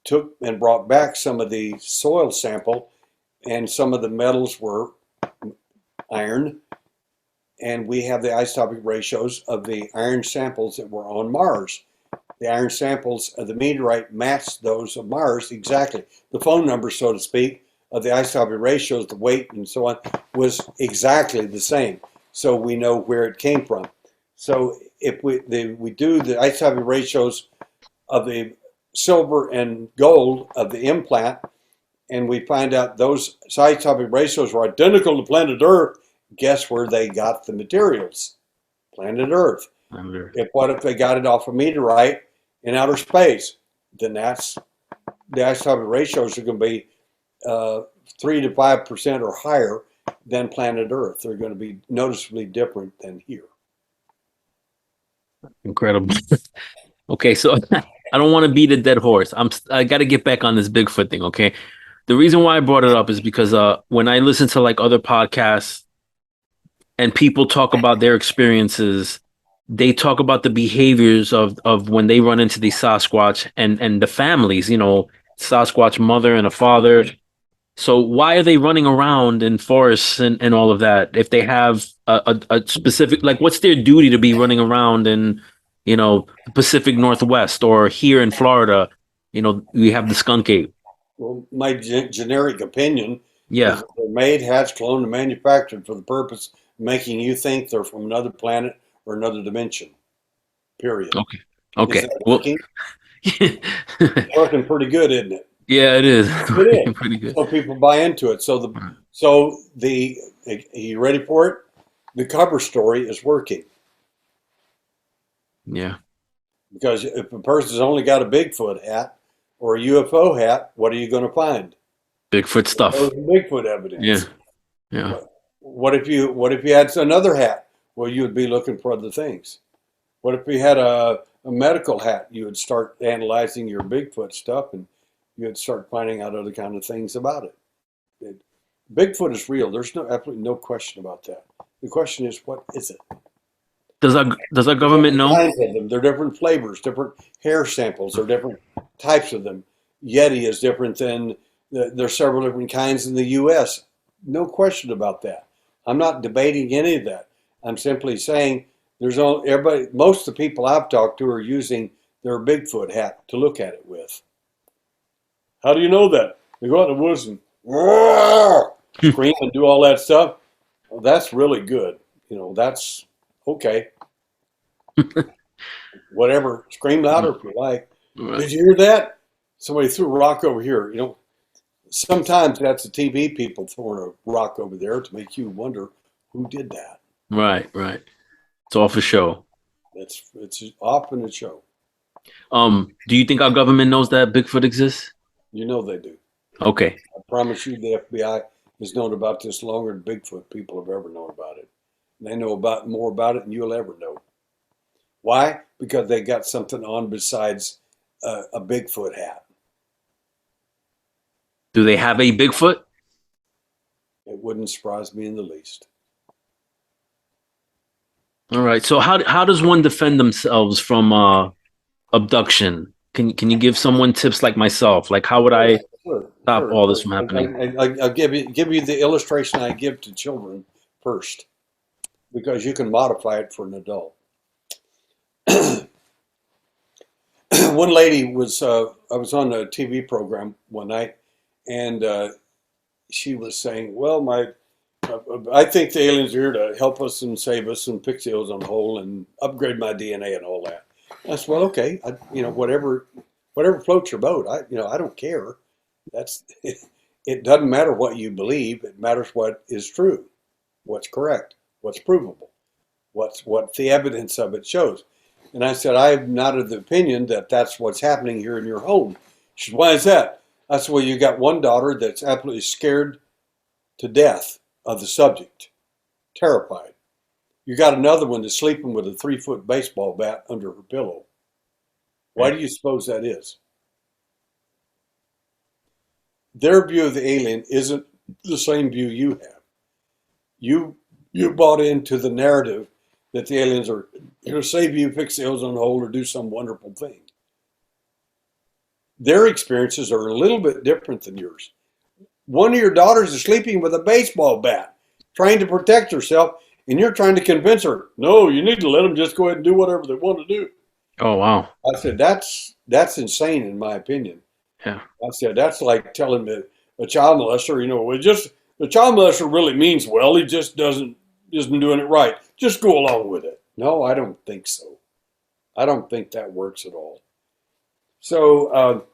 took and brought back some of the soil sample, and some of the metals were iron, and we have the isotopic ratios of the iron samples that were on Mars. The iron samples of the meteorite matched those of Mars exactly. The phone number, so to speak, of the isotopic ratios, the weight, and so on, was exactly the same. So we know where it came from. So if we do the isotopic ratios of the silver and gold of the implant, and we find out those isotopic ratios were identical to planet Earth, guess where they got the materials? Planet Earth. What if they got it off a meteorite in outer space? Then that's the isotopic ratios are going to be 3 to 5% or higher than planet Earth. They're going to be noticeably different than here. Incredible. Okay, so I don't want to beat a dead horse. I got to get back on this Bigfoot thing. Okay, the reason why I brought it up is because when I listen to like other podcasts and people talk about their experiences, they talk about the behaviors of when they run into the Sasquatch and the families, Sasquatch mother and a father. So why are they running around in forests and all of that if they have a specific, like, what's their duty to be running around in, the Pacific Northwest or here in Florida? We have the skunk ape. Well, my generic opinion is Yeah. that they're made, hatched, cloned, and manufactured for the purpose of making you think they're from another planet or another dimension. Period. Okay. Is Okay. that Well, working? Working pretty good, isn't it? yeah, it is. It is. Pretty good. So people buy into it. Are you ready for it? The cover story is working Yeah. because if a person's only got a Bigfoot hat or a UFO hat, what are you going to find? Bigfoot stuff. Bigfoot Yeah. evidence. Yeah. What if you had another hat? Well, you would be looking for other things. What if you had a medical hat? You would start analyzing your Bigfoot stuff, and you would start finding out other kind of things about it. Bigfoot is real. There's absolutely no question about that. The question is, what is it? Does our There's government different know? kinds of them. They're different flavors, different hair samples. They're different types of them. Yeti is different than. There's several different kinds in the U.S. No question about that. I'm not debating any of that. I'm simply saying most of the people I've talked to are using their Bigfoot hat to look at it with. How do you know that? They go out in the woods and scream and do all that stuff. Well, that's really good. That's okay. Whatever. Scream louder if you like. Did you hear that? Somebody threw a rock over here. Sometimes that's the TV people throwing a rock over there to make you wonder who did that. Right, right. It's all for show. It's often a show. Do you think our government knows that Bigfoot exists? You know they do. Okay. I promise you the FBI has known about this longer than Bigfoot people have ever known about it. And they know more about it than you'll ever know. Why? Because they got something on besides a Bigfoot hat. Do they have a Bigfoot? It wouldn't surprise me in the least. All right. So how does one defend themselves from abduction? Can you give someone tips like myself? Like how would I stop all this from happening? I'll give you the illustration I give to children first, because you can modify it for an adult. One lady was I was on a TV program one night, and she was saying, "Well, I think the aliens are here to help us and save us and fix the ozone hole and upgrade my DNA and all that." I said, "Well, okay, whatever floats your boat. I don't care. That's it doesn't matter what you believe. It matters what is true, what's correct, what's provable, what the evidence of it shows." And I said, "I'm not of the opinion that that's what's happening here in your home." She said, "Why is that?" I said, well, you got one daughter that's absolutely scared to death of the subject, terrified. You got another one that's sleeping with a 3-foot baseball bat under her pillow. Why do you suppose that is? Their view of the alien isn't the same view you have. You you bought into the narrative that the aliens are going to save you, fix the ozone hole, or do some wonderful thing. Their experiences are a little bit different than yours. One of your daughters is sleeping with a baseball bat, trying to protect herself, and you're trying to convince her, no, you need to let them just go ahead and do whatever they want to do. Oh, wow. I said, that's insane in my opinion. Yeah. I said, that's like telling a child molester, the child molester really means well, he just isn't doing it right. Just go along with it. No, I don't think so. I don't think that works at all. So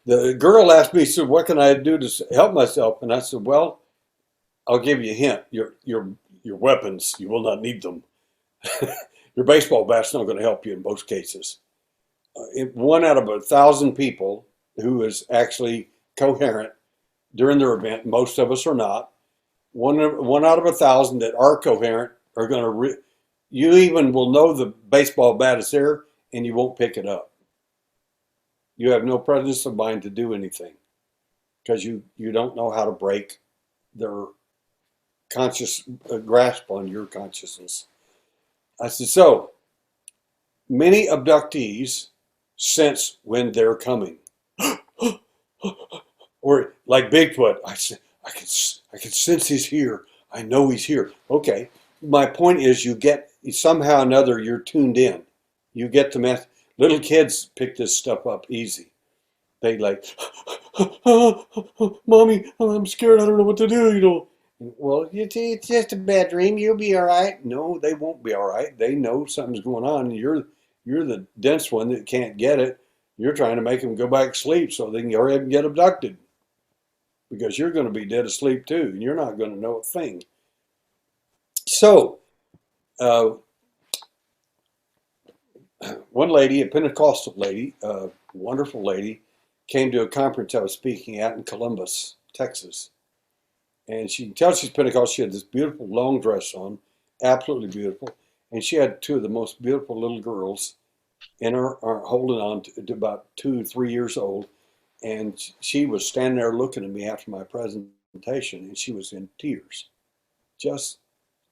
the girl asked me, said, what can I do to help myself? And I said, well, I'll give you a hint. Your weapons, you will not need them. Your baseball bat's not going to help you in most cases. One out of 1,000 people who is actually coherent during their event, most of us are not. One out of 1,000 that are coherent are going to. You even will know the baseball bat is there, and you won't pick it up. You have no presence of mind to do anything because you don't know how to break their conscious grasp on your consciousness. I said, so many abductees sense when they're coming. Or like Bigfoot, I said, I can sense he's here. I know he's here. Okay. My point is somehow or another, you're tuned in. You get the mess. Little kids pick this stuff up easy. They like, mommy, I'm scared. I don't know what to do. Well, it's just a bad dream. You'll be all right. No, they won't be all right. They know something's going on. And you're the dense one that can't get it. You're trying to make them go back to sleep so they can hurry up and get abducted. Because you're going to be dead asleep too, and you're not going to know a thing. So, one lady, a Pentecostal lady, a wonderful lady, came to a conference I was speaking at in Columbus, Texas. And she can tell she's Pentecostal. She had this beautiful long dress on, absolutely beautiful. And she had two of the most beautiful little girls in her holding on to about 2 or 3 years old. And she was standing there looking at me after my presentation, and she was in tears, just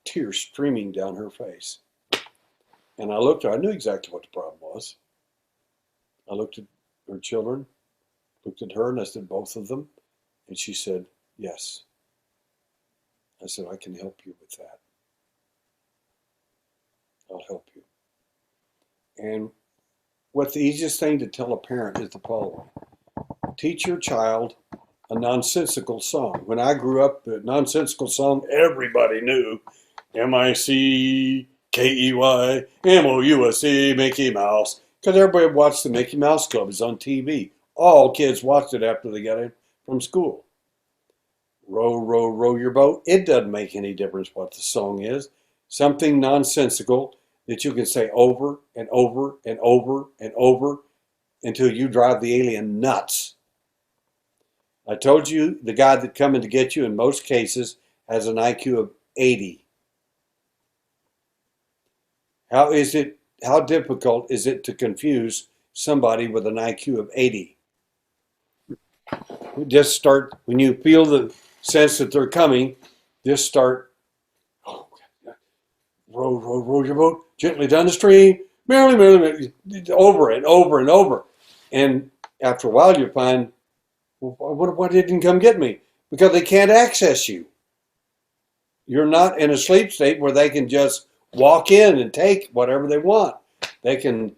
tears streaming down her face. And I looked at her, I knew exactly what the problem was. I looked at her children, looked at her, and I said, both of them? And she said, yes. I said, I can help you with that. I'll help you. And what the easiest thing to tell a parent is the following. Teach your child a nonsensical song. When I grew up, the nonsensical song everybody knew. M-I-C-K-E-Y, M-O-U-S-E, Mickey Mouse. Because everybody watched the Mickey Mouse Club. It's on TV. All kids watched it after they got in from school. Row, row, row your boat. It doesn't make any difference what the song is. Something nonsensical that you can say over and over and over and over until you drive the alien nuts. I told you the guy that coming to get you in most cases has an IQ of 80. How difficult is it to confuse somebody with an IQ of 80? Just start, when you feel the sense that they're coming, just start, oh, row, row, row your boat gently down the stream, merrily, merrily, over and over and over. And after a while, you find, well, why didn't come get me? Because they can't access you. You're not in a sleep state where they can just walk in and take whatever they want. They can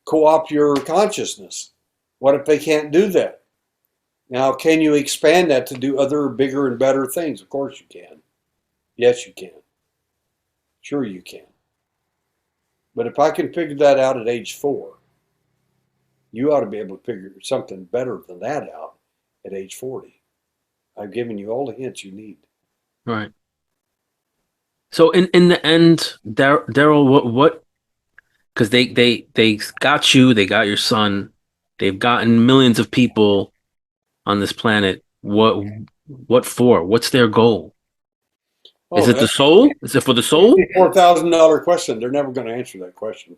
co-opt your consciousness. What if they can't do that? Now, can you expand that to do other bigger and better things? Of course you can. Yes, you can. Sure you can. But if I can figure that out at age 4, you ought to be able to figure something better than that out at age 40. I've given you all the hints you need. Right. So in the end, Derrel, what? Because they got you, they got your son. They've gotten millions of people on this planet. What for? What's their goal? Is Oh, it the that's soul? Is it for the a soul? $64,000 question. They're never going to answer that question.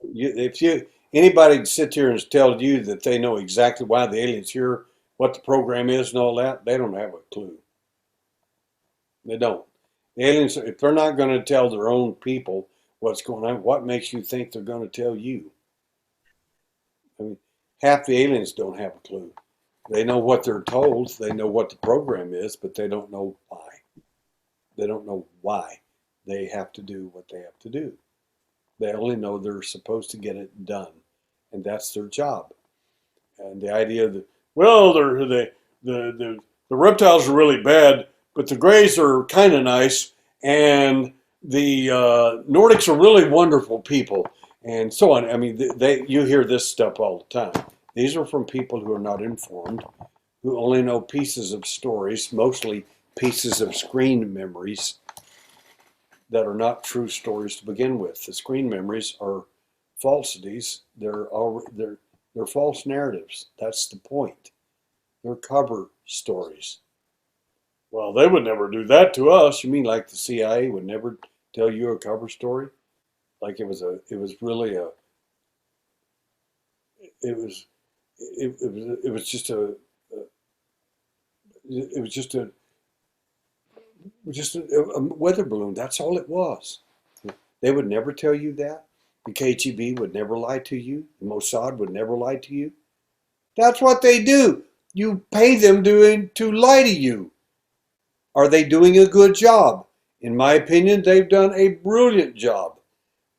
If anybody sit here and tell you that they know exactly why the aliens here, what the program is, and all that, they don't have a clue. They don't. The aliens, if they're not going to tell their own people what's going on, what makes you think they're going to tell you? I mean, half the aliens don't have a clue. They know what they're told, they know what the program is, but they don't know why. They don't know why they have to do what they have to do. They only know they're supposed to get it done, and that's their job. And the idea that, well, the reptiles are really bad, but the grays are kind of nice, and the Nordics are really wonderful people, and so on. I mean, you hear this stuff all the time. These are from people who are not informed, who only know pieces of stories, mostly pieces of screen memories that are not true stories to begin with. The screen memories are falsities. They're false narratives. That's the point. They're cover stories. Well, they would never do that to us. You mean like the CIA would never tell you a cover story? Like it was really a, it was, it was just a, it was just a weather balloon. That's all it was. They would never tell you that. The KGB would never lie to you. The Mossad would never lie to you. That's what they do. You pay them to lie to you. Are they doing a good job? In my opinion, they've done a brilliant job.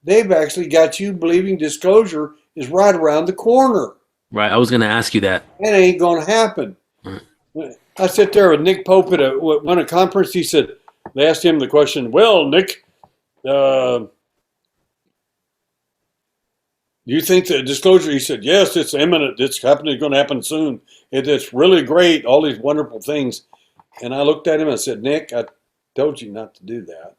They've actually got you believing disclosure is right around the corner. Right. I was going to ask you that. That ain't going to happen. Mm. I sat there with Nick Pope at a conference. He said, they asked him the question, well, Nick, do you think the disclosure? He said, yes, it's imminent. It's happening. It's going to happen soon. It's really great. All these wonderful things. And I looked at him and I said, Nick, I told you not to do that.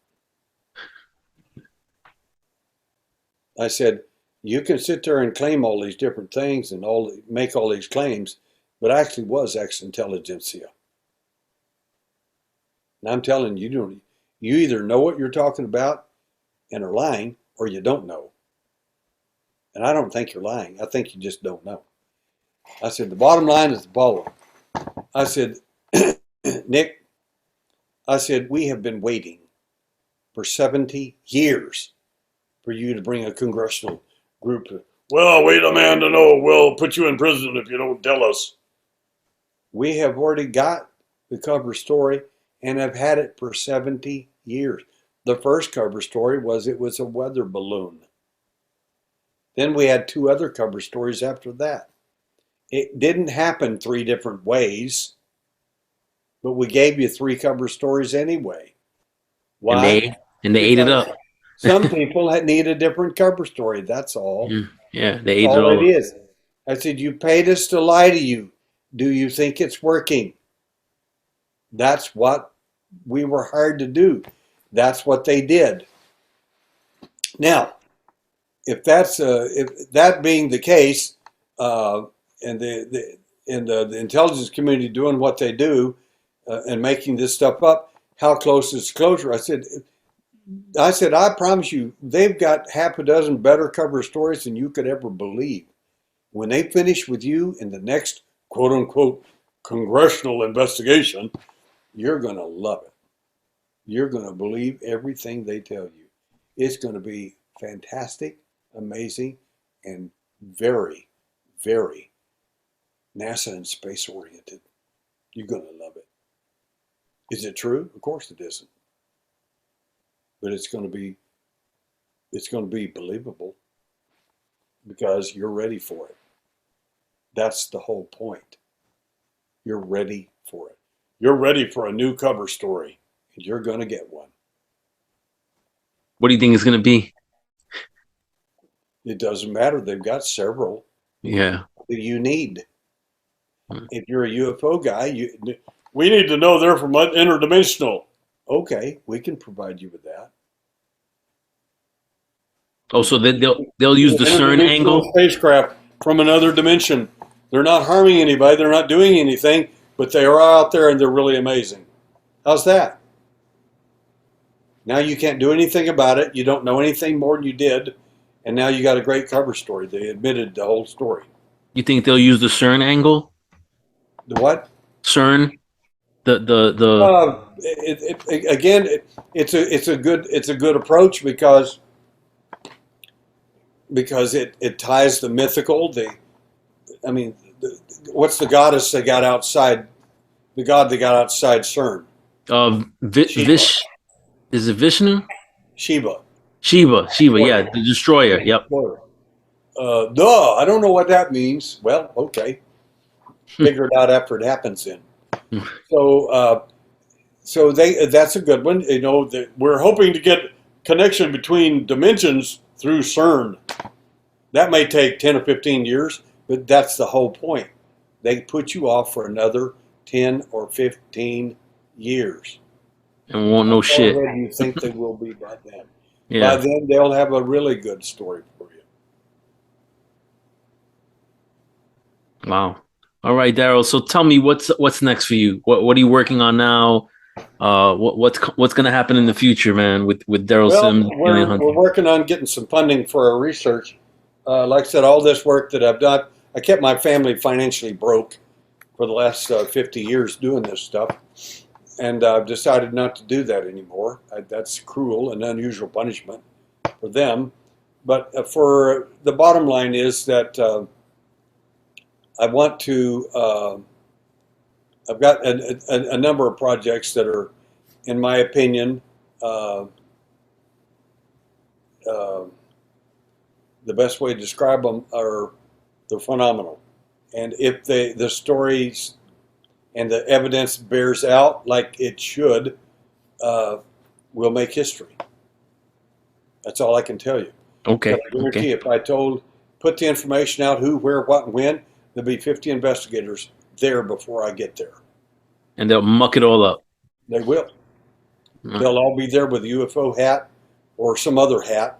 I said, you can sit there and claim all these different things and make all these claims, but actually was ex-intelligentsia. And I'm telling you, you either know what you're talking about and are lying, or you don't know. And I don't think you're lying. I think you just don't know. I said, the bottom line is the following. I said, Nick, I said, we have been waiting for 70 years for you to bring a congressional group to, well, we demand to know, we'll put you in prison if you don't tell us. We have already got the cover story and have had it for 70 years. The first cover story was it was a weather balloon. Then we had two other cover stories after that. It didn't happen three different ways, but we gave you three cover stories anyway. And Why? they ate it Because up. some people need a different cover story. That's all. Yeah, they That's ate it all all it up. is. I said, you paid us to lie to you. Do you think it's working? That's what we were hired to do. That's what they did. Now, if that being the case, and the intelligence community doing what they do and making this stuff up, how close is closure? I promise you, they've got half a dozen better cover stories than you could ever believe. When they finish with you in the next quote unquote congressional investigation, you're going to love it. You're going to believe everything they tell you. It's going to be fantastic, amazing, and very, very NASA and space oriented. You're going to love it. Is it true? Of course it isn't. But it's going to be believable because you're ready for it. That's the whole point. You're ready for it. You're ready for a new cover story, and you're going to get one. What do you think it's going to be? It doesn't matter. They've got several Yeah. that you need. If you're a UFO guy, we need to know they're from interdimensional. Okay, we can provide you with that. Oh, so they'll use the CERN Interdimensional angle. spacecraft. from another dimension. They're not harming anybody. They're not doing anything, but they are out there and they're really amazing. How's that? Now you can't do anything about it. You don't know anything more than you did. And now you got a great cover story. They admitted the whole story. You think they'll use the CERN angle? The what? CERN? The Again, it's a good approach because it ties the mythical. What's the goddess they got outside? The god they got outside CERN. Vish, is it Vishnu? Shiva. Shiva, yeah, the destroyer. Yep. Duh, I don't know what that means. Well, okay. Figure it out after it happens then. So that's a good one. You know, we're hoping to get connection between dimensions through CERN. That may take 10 or 15 years, but that's the whole point. They put you off for another 10 or 15 years. And won't know shit. How do you think they will be by then? Yeah. By then, they'll have a really good story for you. Wow. All right, Derrel. So tell me what's next for you? What are you working on now? What's going to happen in the future, man? With Derrel Sims, We're working on getting some funding for our research. Like I said, all this work that I've done, I kept my family financially broke for the last 50 years doing this stuff, and I've decided not to do that anymore. That's cruel and unusual punishment for them. But for the bottom line is that I want to. I've got a number of projects that are, in my opinion, the best way to describe them are they're phenomenal. And if the stories and the evidence bears out like it should, we'll make history. That's all I can tell you. Okay. But I guarantee if I put the information out, who, where, what, and when, there'll be 50 investigators there before I get there. And they'll muck it all up. They will. They'll all be there with a UFO hat or some other hat.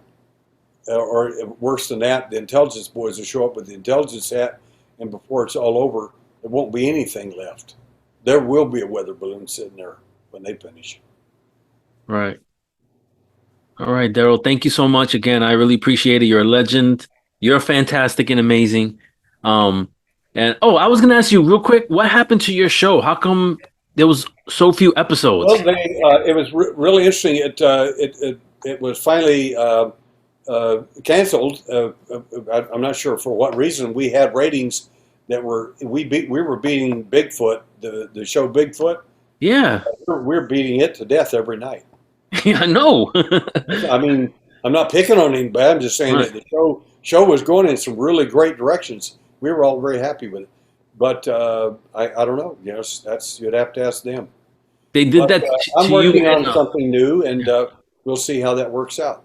Or worse than that, the intelligence boys will show up with the intelligence hat, and before it's all over, there won't be anything left. There will be a weather balloon sitting there when they finish. Right. All right, Derrel. Thank you so much again. I really appreciate it. You're a legend. You're fantastic and amazing. And I was gonna ask you real quick, what happened to your show? How come there was so few episodes? Well, it was really interesting. It was finally canceled. I'm not sure for what reason. We had ratings that we were beating Bigfoot, the show Bigfoot. Yeah, we're beating it to death every night. Yeah, I know. I mean, I'm not picking on anybody. I'm just saying that the show was going in some really great directions. We were all very happy with it, but I don't know. You know, you'd have to ask them. They did that. I'm working on something new, and we'll see how that works out.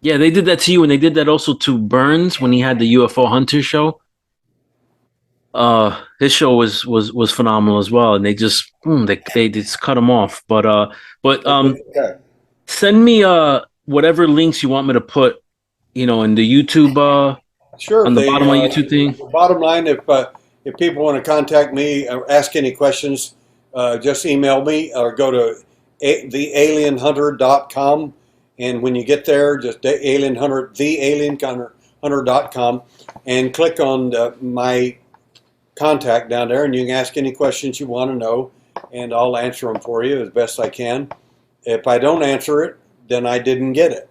Yeah, they did that to you, and they did that also to Burns when he had the UFO Hunter show. His show was phenomenal as well, and they just they just cut him off. But Okay. send me whatever links you want me to put, in the YouTube Sure. On the bottom of YouTube thing. The bottom line, if people want to contact me or ask any questions, just email me or go to thealienhunter.com. And when you get there, just thealienhunter.com, and click on my contact down there, and you can ask any questions you want to know, and I'll answer them for you as best I can. If I don't answer it, then I didn't get it.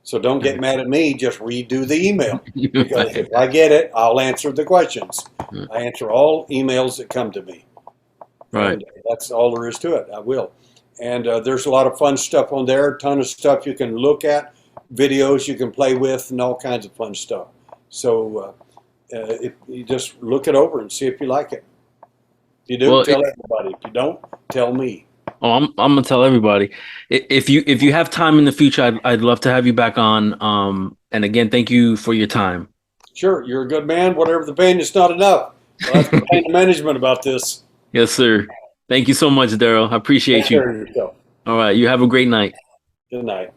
So don't get mad at me. Just redo the email, because if I get it, I'll answer the questions. I answer all emails that come to me. Right. And that's all there is to it. I will. And there's a lot of fun stuff on there, a ton of stuff you can look at, videos you can play with, and all kinds of fun stuff. So if you just look it over and see if you like it. If you do, tell everybody. If you don't, tell me. Oh, I'm gonna tell everybody. If you have time in the future, I'd love to have you back on. And again, thank you for your time. Sure, you're a good man. Whatever the pain, it's not enough. I'll have to complain to management about this. Yes, sir. Thank you so much, Derrel. I appreciate you. Take care of yourself. All right. You have a great night. Good night.